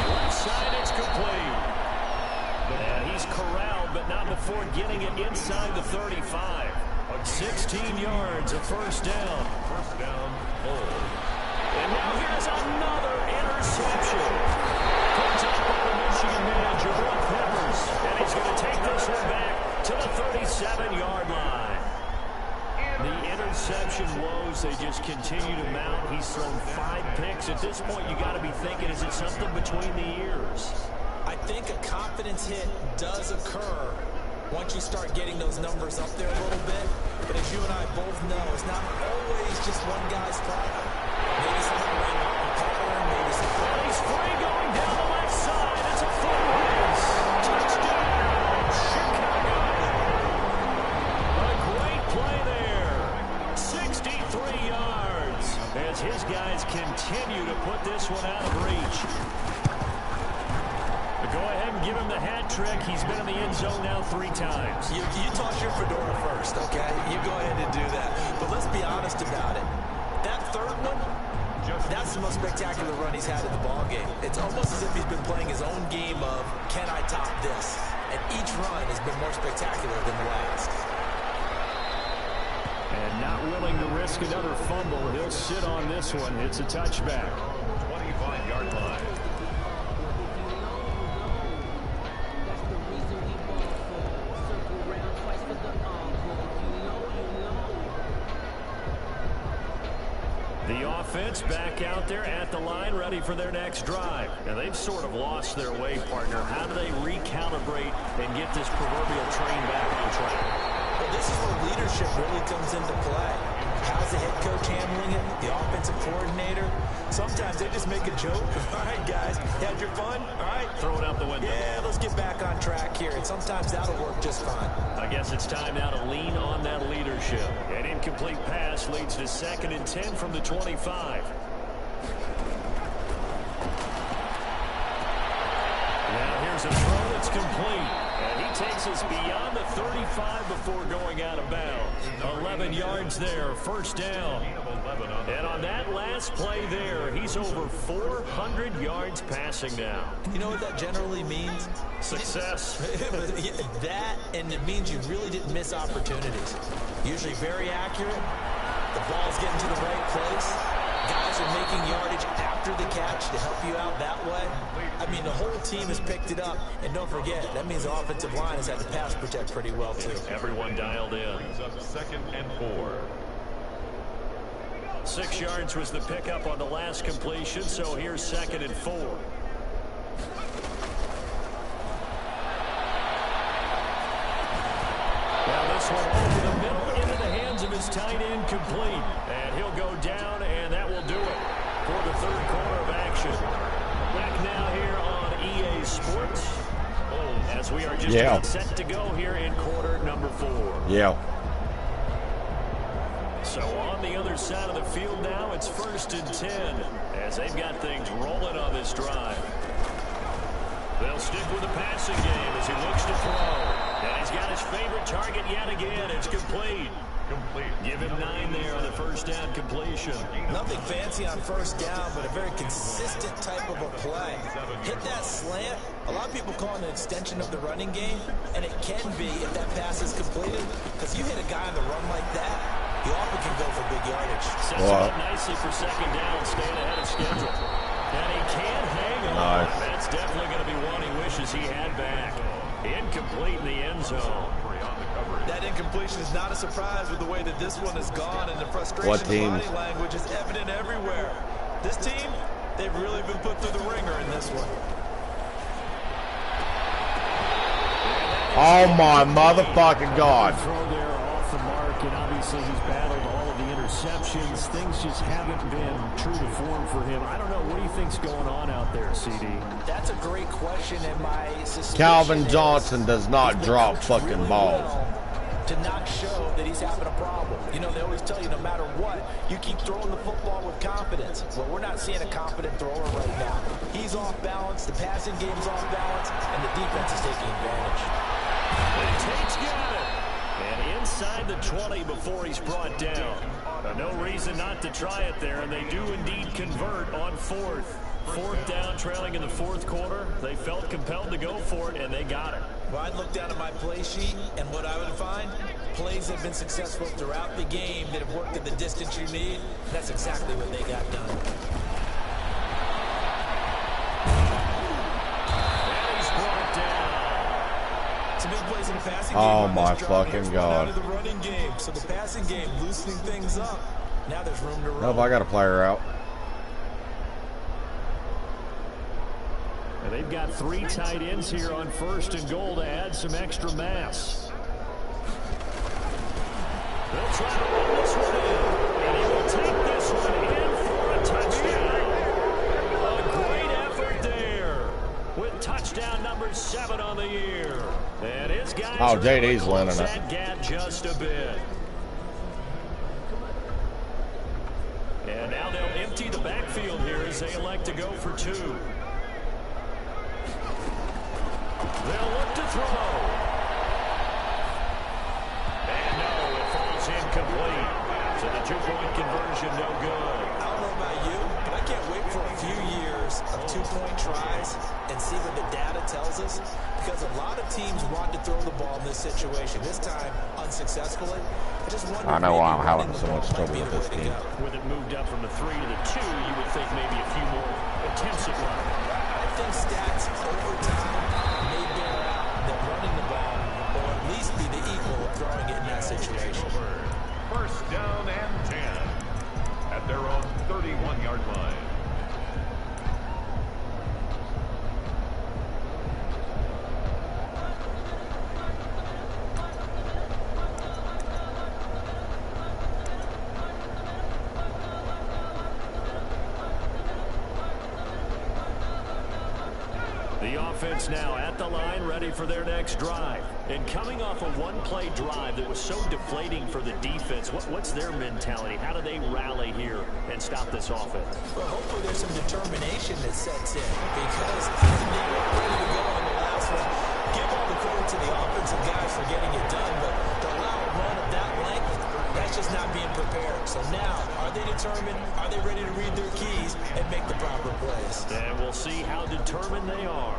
[SPEAKER 4] Left side, it's complete. And he's corralled, but not before getting it inside the 35. 16 yards, a 1st down.
[SPEAKER 5] 1st down, hold.
[SPEAKER 4] And now here's another interception. Picked up by the Michigan man, Jabril Peppers. And he's going to take this one back to the 37-yard line. The interception woes, they just continue to mount. He's thrown 5 picks. At this point, you got to be thinking, is it something between the ears?
[SPEAKER 6] I think a confidence hit does occur once you start getting those numbers up there a little bit. But as you and I both know, it's not always just one guy's fault. Maybe something went off the pattern, maybe something.
[SPEAKER 4] He's free going down the left side. It's a foot race. Touchdown, Chicago. A great play there. 63 yards as his guys continue to put this one out of reach. Go ahead and give him the hat trick. He's been in the end zone now 3 times.
[SPEAKER 6] You toss your fedora first, okay? You go ahead and do that. But let's be honest about it. That 3rd one, that's the most spectacular run he's had in the ballgame. It's almost as if he's been playing his own game of, can I top this? and each run has been more spectacular than the last.
[SPEAKER 4] And not willing to risk another fumble, he'll sit on this one. It's a touchback.
[SPEAKER 5] 25-yard line.
[SPEAKER 4] The offense back out there at the line, ready for their next drive. And they've sort of lost their way, partner. How do they recalibrate and get this proverbial train back on track?
[SPEAKER 6] Well, this is where leadership really comes into play. How's the head coach handling it? The offensive coordinator? Sometimes they just make a joke. All right, guys, had your fun? All right.
[SPEAKER 4] Throw it out the window.
[SPEAKER 6] Yeah, let's get back on track here. And sometimes that'll work just fine.
[SPEAKER 4] I guess it's time now to lean on that leadership. An incomplete pass leads to 2nd and 10 from the 25. Now here's a throw that's complete. And he takes us beyond the 35 before going out of bounds. 11 yards there, first down. And on that last play there, he's over 400 yards passing now.
[SPEAKER 6] You know what that generally means?
[SPEAKER 4] Success.
[SPEAKER 6] That, and it means you really didn't miss opportunities. Usually very accurate. The ball's getting to the right place. Guys are making yardage after the catch to help you out that way. I mean, the whole team has picked it up. And don't forget, that means the offensive line has had to pass protect pretty well, too.
[SPEAKER 4] Everyone dialed in.
[SPEAKER 5] Brings up 2nd and 4.
[SPEAKER 4] 6 yards was the pickup on the last completion, so here's 2nd and 4. Now this one over the middle into the hands of his tight end, complete. And he'll go down, and that will do it for the 3rd quarter of action. Back now here on EA Sports as we are just about set to go here in quarter number 4.
[SPEAKER 1] Yeah.
[SPEAKER 4] So on the other side of the field now, it's 1st and 10 as they've got things rolling on this drive. They'll stick with the passing game as he looks to throw. And he's got his favorite target yet again. It's complete. Give him 9 there on the first down completion.
[SPEAKER 6] Nothing fancy on first down, but a very consistent type of a play. Hit that slant. A lot of people call it an extension of the running game, and it can be if that pass is completed, because you hit a guy on the run like that, he often can go for big yardage.
[SPEAKER 4] Sets him up nicely for 2nd down, staying ahead of schedule. And he can't hang on.
[SPEAKER 1] Nice.
[SPEAKER 4] That's definitely going to be one he wishes he had back. Incomplete in the end zone.
[SPEAKER 6] That incompletion is not a surprise with the way that this one has gone, and the frustration of body language is evident everywhere. This team, they've really been put through the ringer in this one.
[SPEAKER 1] Oh my motherfucking God.
[SPEAKER 4] Throw there off the mark, and obviously he's battled all of the interceptions. Things just haven't been true to form for him. I don't know. What do you think's going on out there, CD?
[SPEAKER 6] That's a great question, and my suspicion
[SPEAKER 1] Calvin Johnson does not drop fucking
[SPEAKER 6] really
[SPEAKER 1] balls.
[SPEAKER 6] well to not show that he's having a problem. You know, they always tell you no matter what, you keep throwing the football with confidence. Well, we're not seeing a confident thrower right now. He's off balance, the passing game's off balance, and the defense is taking advantage.
[SPEAKER 4] And Tate's got it. And inside the 20 before he's brought down. No reason not to try it there, and they do indeed convert on 4th. 4th down, trailing in the 4th quarter. They felt compelled to go for it, and they got it.
[SPEAKER 6] Well, I'd look down at my play sheet, and what I would find, plays have been successful throughout the game that have worked at the distance you need. That's exactly what they got done.
[SPEAKER 4] And he's brought down.
[SPEAKER 6] Some big plays in the passing game.
[SPEAKER 1] Oh my fucking God.
[SPEAKER 6] Out of the running game. So the passing game loosening things up. Now there's room to roll.
[SPEAKER 1] Nope, I got a player out.
[SPEAKER 4] And they've got 3 tight ends here on 1st and goal to add some extra mass. They'll try to run this one in. And he will take this one in for a touchdown. A great effort there with touchdown number 7 on the year. And his guys
[SPEAKER 1] Oh, JD's winning it.
[SPEAKER 4] that gap just a bit. And now they'll empty the backfield here as they elect to go for 2. They'll look to throw. And no, it falls incomplete. So the 2-point conversion no good.
[SPEAKER 6] I don't know about you, but I can't wait for a few years of 2-point tries and see what the data tells us, because a lot of teams want to throw the ball in this situation. This time, unsuccessfully.
[SPEAKER 1] I know why I'm having so much trouble with this game.
[SPEAKER 4] With it moved up from the 3 to the 2, you would think maybe a few more attempts at running.
[SPEAKER 6] I think stats over time may bear out that running the ball will at least be the equal of throwing it in that situation.
[SPEAKER 5] First down and 10 at their own 31-yard line.
[SPEAKER 4] The offense now at the line, ready for their next drive. And coming off a one-play drive that was so deflating for the defense, what's their mentality? How do they rally here and stop this offense?
[SPEAKER 6] Well, hopefully there's some determination that sets in, because they were ready to go on the last one. Give all the credit to the offensive guys for getting it done, but to allow a run of that length, that's just not being prepared. So now, are they determined? Are they ready to read their keys and make the proper plays?
[SPEAKER 4] And we'll see how determined they are.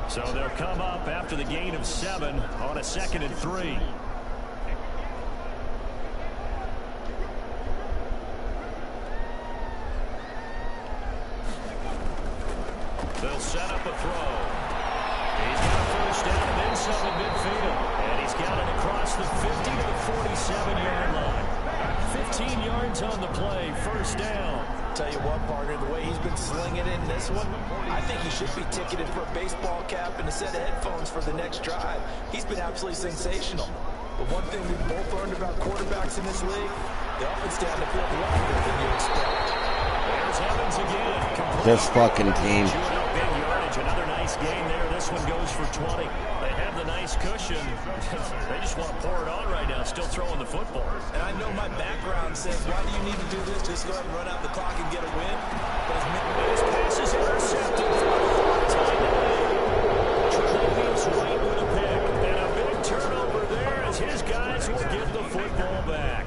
[SPEAKER 4] So they'll come up after the gain of 7 on a 2nd and 3. They'll set up a throw. He's got a first down and then some at midfield. And he's got it across the 50 to the 47-yard line. 15 yards on the play, first down.
[SPEAKER 6] Tell you what, partner, the way he's been slinging in this one, I think he should be ticketed for a baseball cap and a set of headphones for the next drive. He's been absolutely sensational. But one thing we've both learned about quarterbacks in this league, they often stay on the field longer than you expect.
[SPEAKER 4] There's Evans again.
[SPEAKER 1] This fucking team.
[SPEAKER 4] Big yardage, another nice gain there. This one goes for 20. They have the nice cushion. They just want to pour it on right now, still throwing the football.
[SPEAKER 6] And I know my background says, why do you need to do this? Just go ahead and run out the clock and get a win. But
[SPEAKER 4] his pass is intercepted. Tre'Davious White with a pick. And a big turnover there as his guys will get the football back.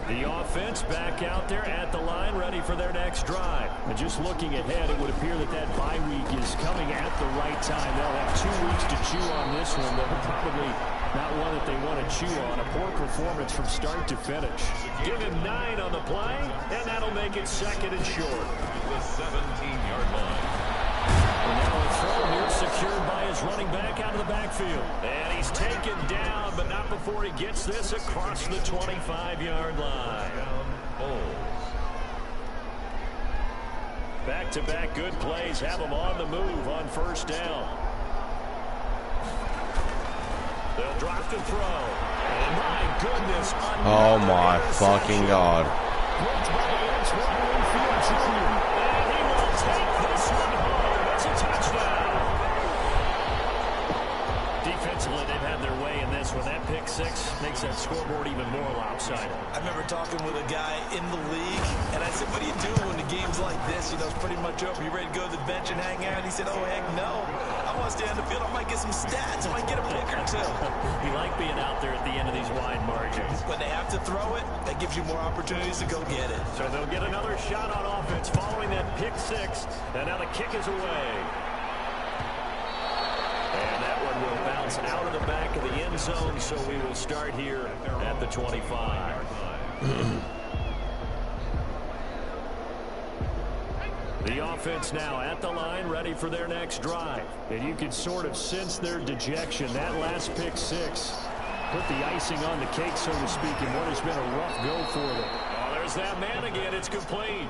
[SPEAKER 4] The offense back out there at the line, ready for their next drive. And just looking ahead, it would appear that that bye week is coming at the right time. They'll have 2 weeks to chew on this one. They're probably not one that they want to chew on. A poor performance from start to finish. Give him 9 on the play, and that'll make it 2nd and short.
[SPEAKER 5] The 17-yard line.
[SPEAKER 4] And now a throw here secured by his running back out of the backfield. And he's taken down, but not before he gets this across the 25-yard line. Back-to-back good plays have him on the move on first down. They'll drop the throw. And my goodness.
[SPEAKER 1] Oh my fucking God.
[SPEAKER 4] And he will take this one home. It's a touchdown. Defensively, they've had their way in this one. That pick 6 makes that scoreboard even more lopsided.
[SPEAKER 6] I remember talking with a guy in the league, and I said, what are you doing when the game's like this? You know, it's pretty much over. You ready to go to the bench and hang out? And he said, oh, heck no. I want to stay on the field. I might get some stats. I might get a pick or 2.
[SPEAKER 4] You like being out there at the end of these wide margins.
[SPEAKER 6] When they have to throw it, that gives you more opportunities to go get it.
[SPEAKER 4] So they'll get another shot on offense following that pick 6. And now the kick is away. And that one will bounce out of the back of the end zone, so we will start here at the 25. The offense now at the line, ready for their next drive. And you can sort of sense their dejection. That last pick 6 put the icing on the cake, so to speak, in what has been a rough go for them. Oh, there's that man again. It's complete.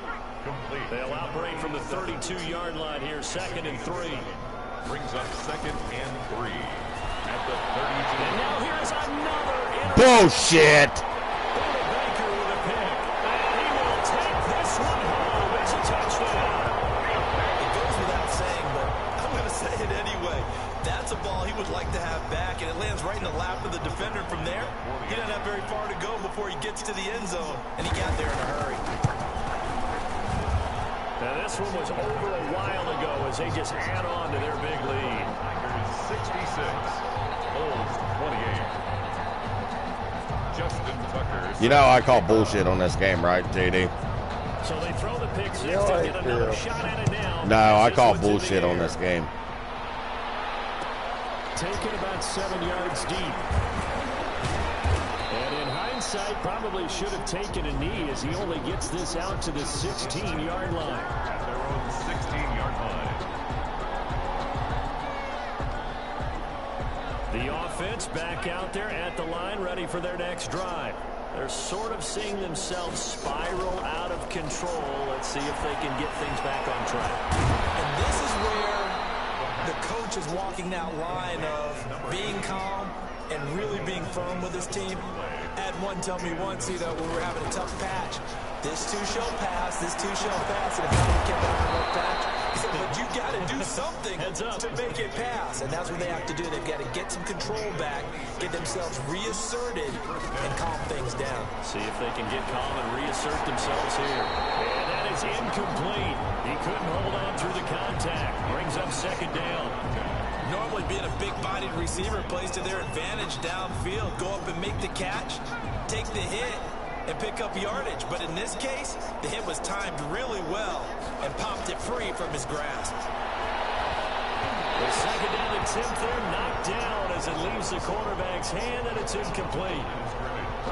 [SPEAKER 4] They'll operate from the 32-yard line here, 2nd and 3.
[SPEAKER 5] Brings up 2nd and 3 at the 32.
[SPEAKER 4] And now here's another
[SPEAKER 1] Bullshit.
[SPEAKER 4] Baker with a pick. And he will take this one home. It's a touchdown.
[SPEAKER 6] It goes without saying, but I'm going to say it anyway. That's a ball he would like to have back, and it lands right in the lap of the defender. From there, he doesn't have very far to go before he gets to the end zone, and he got there in a hurry.
[SPEAKER 4] Now this one was over a while ago as they just add on to their big lead.
[SPEAKER 5] 66.
[SPEAKER 1] You know I call bullshit on this game, right, JD?
[SPEAKER 4] So they throw the pick six to get another shot at it now.
[SPEAKER 1] No, I call bullshit on this game.
[SPEAKER 4] Taken about 7 yards deep. And in hindsight, probably should have taken a knee as he only gets this out to the 16-yard line.
[SPEAKER 5] At their own 16-yard line.
[SPEAKER 4] The offense back out there at the line, ready for their next drive. They're sort of seeing themselves spiral out of control. Let's see if they can get things back on track.
[SPEAKER 6] And this is where the coach is walking that line of being calm and really being firm with his team. Had one tell me once, when we were having a tough patch, this two shall pass, and if we kept on a rough patch, he said, but you got to do something to make it pass. And that's what they have to do. They've got to get some control back, get themselves reasserted, and calm things down.
[SPEAKER 4] See if they can get calm and reassert themselves here. And that is incomplete. He couldn't hold on through the contact. Brings up second down.
[SPEAKER 6] Normally being a big-bodied receiver plays to their advantage downfield. Go up and make the catch, take the hit, and pick up yardage. But in this case, the hit was timed really well and popped it free from his grasp.
[SPEAKER 4] The second down attempt there knocked down as it leaves the quarterback's hand, and it's incomplete.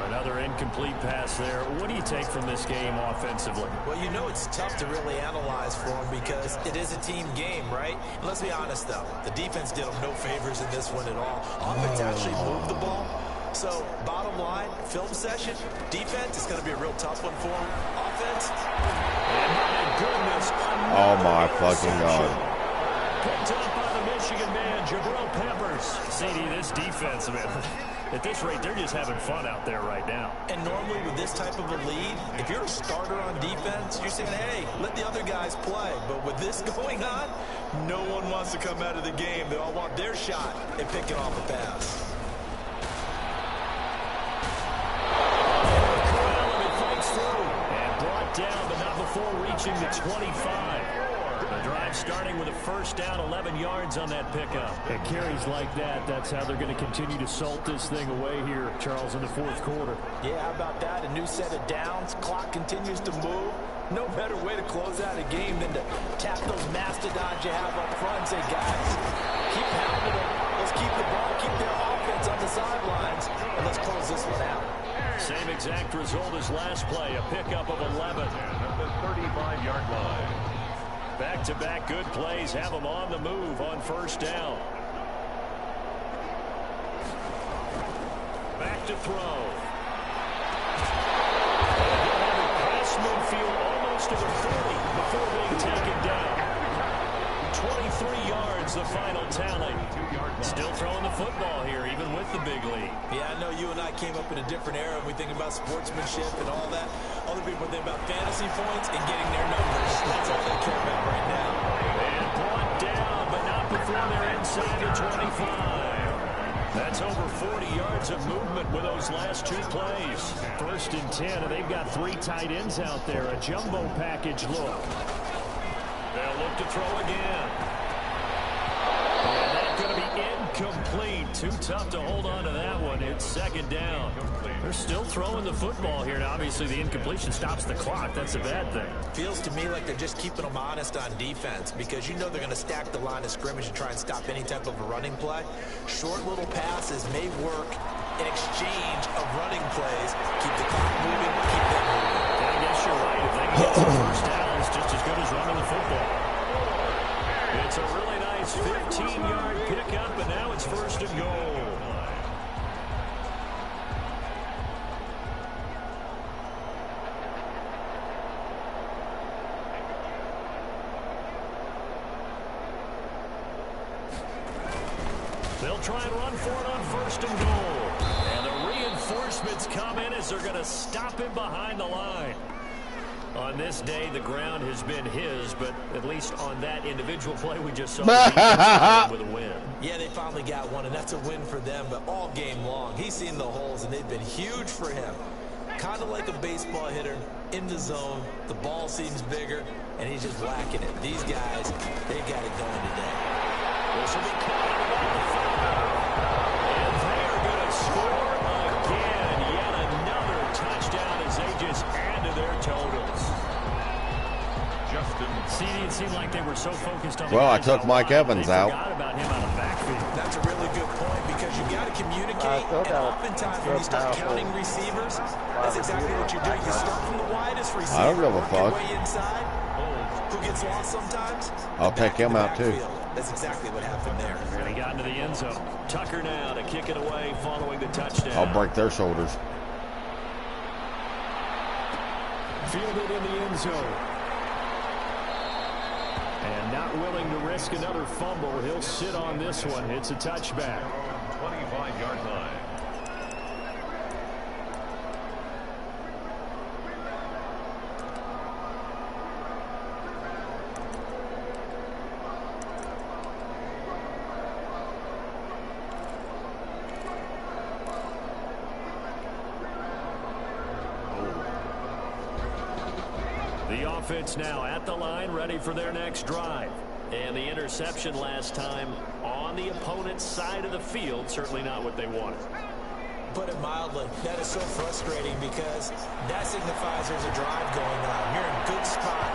[SPEAKER 4] Another incomplete pass there. What do you take from this game offensively?
[SPEAKER 6] Well, you know it's tough to really analyze for them because it is a team game, right? And let's be honest, though. The defense did them no favors in this one at all. Offense actually moved the ball. So, bottom line, film session, defense is going to be a real tough one for them. Offense,
[SPEAKER 4] and my goodness.
[SPEAKER 1] Oh, my fucking God.
[SPEAKER 4] Picked up by the Michigan man, Jabril Peppers. CD, this defense, man, at this rate, they're just having fun out there right now.
[SPEAKER 6] And normally with this type of a lead, if you're a starter on defense, you're saying, hey, let the other guys play. But with this going on, no one wants to come out of the game. They all want their shot and picking off a pass.
[SPEAKER 4] And brought down, but not before reaching the 25. The drive starting with a first down, 11 yards on that pickup. And carries like that, that's how they're going to continue to salt this thing away here, Charles, in the fourth quarter.
[SPEAKER 6] Yeah, how about that? A new set of downs. Clock continues to move. No better way to close out a game than to tap those mastodons you have up front and say, guys, keep pounding them. Let's keep the ball, keep their offense on the sidelines, and let's close this one out.
[SPEAKER 4] Same exact result as last play, a pickup of 11.
[SPEAKER 5] At the 35-yard line.
[SPEAKER 4] Back-to-back good plays have them on the move on first down. Back to throw. Pass midfield almost to the 40 before being taken down. 23 yards, the final tally. Still throwing the football here, even with the big lead.
[SPEAKER 6] Yeah, I know you and I came up in a different era. We think about sportsmanship and all that. Other people think about fantasy points and getting their numbers. That's all they care about right now.
[SPEAKER 4] And brought down, but not before they're inside the 25. That's over 40 yards of movement with those last two plays. First and 10, and they've got three tight ends out there. A jumbo package look. They'll look to throw again. And that's going to be incomplete. Too tough to hold on to that one. It's second down. They're still throwing the football here. Now, obviously, the incompletion stops the clock. That's a bad thing.
[SPEAKER 6] Feels to me like they're just keeping them honest on defense because you know they're going to stack the line of scrimmage and try and stop any type of a running play. Short little passes may work in exchange of running plays. Keep the clock moving, keep them moving.
[SPEAKER 4] I guess you're right. If they can get some first downs, just as good as running the football. It's a really nice 15-yard pickup, and now it's first and goal. They'll try and run for it on first and goal. And the reinforcements come in as they're going to stop him behind the line. On this day, the ground has been his, but at least on that individual play we just saw, with a win.
[SPEAKER 6] Yeah, they finally got one, and that's a win for them, but all game long, he's seen the holes, and they've been huge for him. Kind of like a baseball hitter in the zone. The ball seems bigger, and he's just whacking it. These guys, they've got it going today.
[SPEAKER 4] This will be caught about the 5. And they are going to score again. Yet another touchdown. were so focused on.
[SPEAKER 1] Well, I took Mike Evans out.
[SPEAKER 4] About him out of the backfield.
[SPEAKER 6] That's a really good point because you got to communicate. And oftentimes when you start counting receivers, that's exactly what you do. You start from the widest receiver.
[SPEAKER 1] I don't give a fuck.
[SPEAKER 6] Way inside. Who gets lost sometimes?
[SPEAKER 1] I'll take him out too.
[SPEAKER 6] That's exactly what happened there.
[SPEAKER 4] And he got into the end zone. Tucker now to kick it away following the touchdown.
[SPEAKER 1] I'll break their shoulders.
[SPEAKER 4] Fielded in the end zone. And not willing to risk another fumble. He'll sit on this one. It's a touchback.
[SPEAKER 5] 25-yard line.
[SPEAKER 4] The offense now at the line, ready for their next drive. And the interception last time on the opponent's side of the field, certainly not what they wanted.
[SPEAKER 6] Put it mildly, that is so frustrating because that signifies there's a drive going on. You're in a good spot.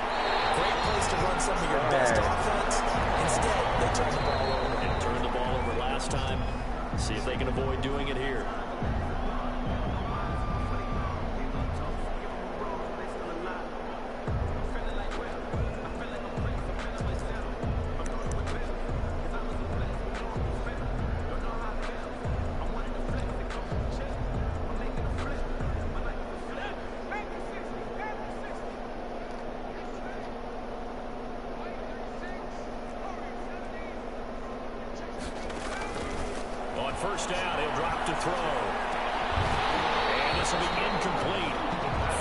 [SPEAKER 6] Great place to run some of your best offense. Instead, they turn the ball over.
[SPEAKER 4] And turned the ball over last time. See if they can avoid doing it here. First down, he'll drop to throw. And this will be incomplete.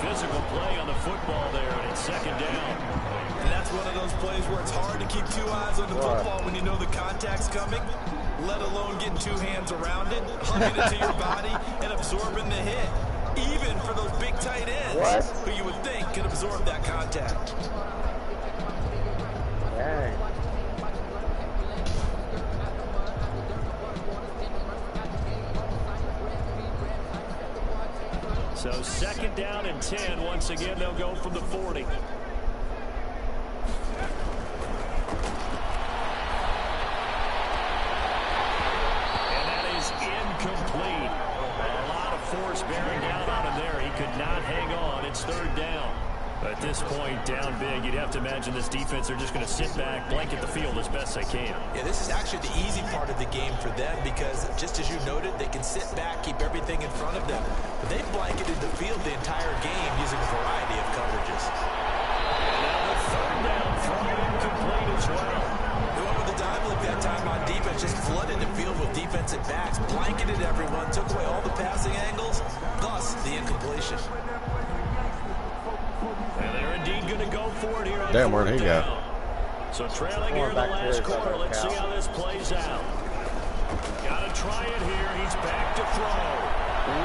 [SPEAKER 4] Physical play on the football there, and it's second down.
[SPEAKER 6] And that's one of those plays where it's hard to keep two eyes on the football when you know the contact's coming, let alone getting two hands around it, hugging it to your body, and absorbing the hit. Even for those big tight ends, who you would think could absorb that contact.
[SPEAKER 2] Dang.
[SPEAKER 4] So second down and 10. Once again, they'll go from the 40. And that is incomplete. A lot of force bearing down on him there. He could not hang on. It's third down. At this point, down big, you'd have to imagine this defense are just going to sit back, blanket the field as best they can.
[SPEAKER 6] Yeah, this is actually the easy part of the game for them because, just as you noted, they can sit back, keep everything in front of them. But they've blanketed the field the entire game using a variety of coverages.
[SPEAKER 4] And now the third down throw incomplete as well.
[SPEAKER 6] They went with the dime look that time on defense, just flooded the field with defensive backs, blanketed everyone, took away all the passing angles, thus the incompletion.
[SPEAKER 4] And they're indeed going to go for it here on
[SPEAKER 1] Damn, where'd he go?
[SPEAKER 4] So trailing here in the last quarter. Let's see how this plays out. Got to try it here. He's back to throw.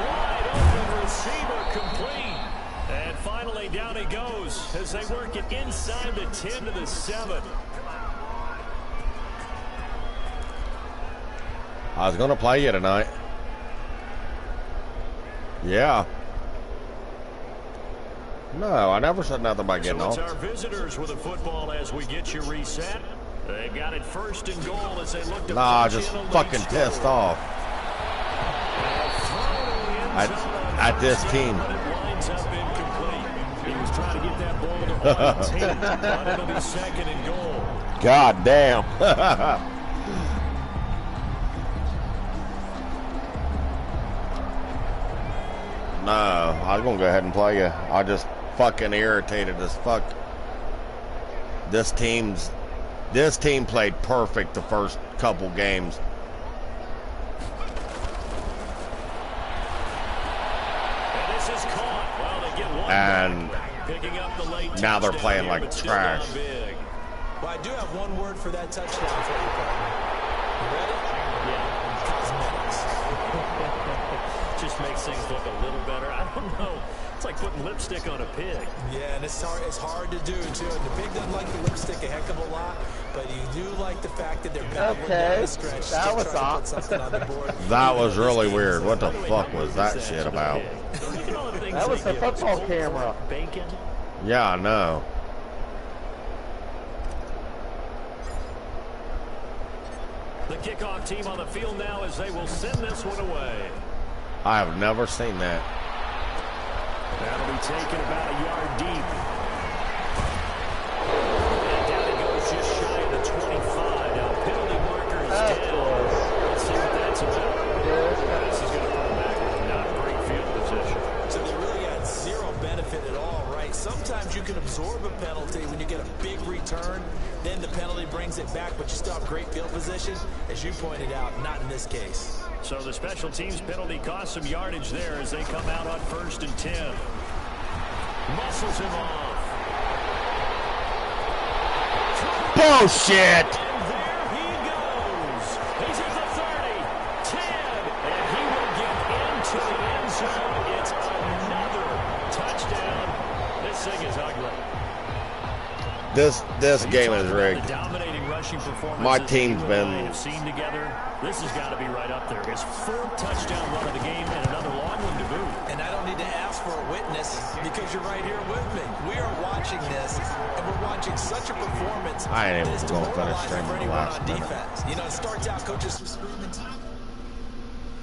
[SPEAKER 4] Wide open receiver complete. And finally down he goes as they work it inside the 10 to the 7.
[SPEAKER 1] I was going to play you tonight. Yeah. No, I never said nothing about getting off.
[SPEAKER 4] So it's our visitors with the football as we get you reset. They've got it first and goal as they look to
[SPEAKER 1] just fucking pissed off at this team.
[SPEAKER 4] Lines up incomplete. He was trying to get that ball to one team, but it'll be second and goal.
[SPEAKER 1] God damn. No, I was gonna go ahead and play you. I just fucking irritated as fuck. This team played perfect the first couple games.
[SPEAKER 4] And this is caught. Well, they get one
[SPEAKER 1] And
[SPEAKER 4] picking up the late
[SPEAKER 1] now they're
[SPEAKER 4] touchdown
[SPEAKER 1] playing
[SPEAKER 4] here,
[SPEAKER 1] like
[SPEAKER 4] but still
[SPEAKER 1] trash.
[SPEAKER 4] down big.
[SPEAKER 6] Well, I do have one word for that touchdown for you, partner. You ready?
[SPEAKER 4] Yeah.
[SPEAKER 6] Cosmetics.
[SPEAKER 4] Just makes things look a little better. I don't know. It's like putting lipstick on a pig.
[SPEAKER 6] Yeah, and it's hard to do, too. And the pig doesn't like the lipstick a heck of a lot, but you do like the fact that they're battling down the stretch.
[SPEAKER 2] That was
[SPEAKER 6] awesome.
[SPEAKER 1] That was really weird. What the fuck was that shit about?
[SPEAKER 2] That was the football camera.
[SPEAKER 4] Bacon.
[SPEAKER 1] Yeah, I know.
[SPEAKER 4] The kickoff team on the field now as they will send this one away.
[SPEAKER 1] I have never seen that.
[SPEAKER 4] That'll be taken about a yard deep. And down it goes just shy of the 25. Now penalty marker is down. Let's see what that's about. This is going to come back with not great field position.
[SPEAKER 6] So they really got zero benefit at all, right? Sometimes you can absorb a penalty when you get a big return. Then the penalty brings it back, but you still have great field position. As you pointed out, not in this case.
[SPEAKER 4] So the special teams penalty cost some yardage there as they come out on 1st and 10. Muscles him off.
[SPEAKER 1] Bullshit!
[SPEAKER 4] And there he goes. He's at the 30, 10, and he will get into the end zone. It's another touchdown. This thing is ugly.
[SPEAKER 1] This game is rigged.
[SPEAKER 4] The dominating rushing performance
[SPEAKER 1] My team's been
[SPEAKER 4] have seen together. This has got to be right up there. His 4th touchdown run of the game and another long one to boot.
[SPEAKER 6] And I don't need to ask for a witness because you're right here with me. We are watching this, and we're watching such a performance.
[SPEAKER 1] I ain't even
[SPEAKER 6] that is
[SPEAKER 1] going to finish
[SPEAKER 6] demoralizing
[SPEAKER 1] streaming
[SPEAKER 6] for
[SPEAKER 1] the
[SPEAKER 6] anyone
[SPEAKER 1] last
[SPEAKER 6] on
[SPEAKER 1] minute.
[SPEAKER 6] defense. You know, it starts out, coaches screaming.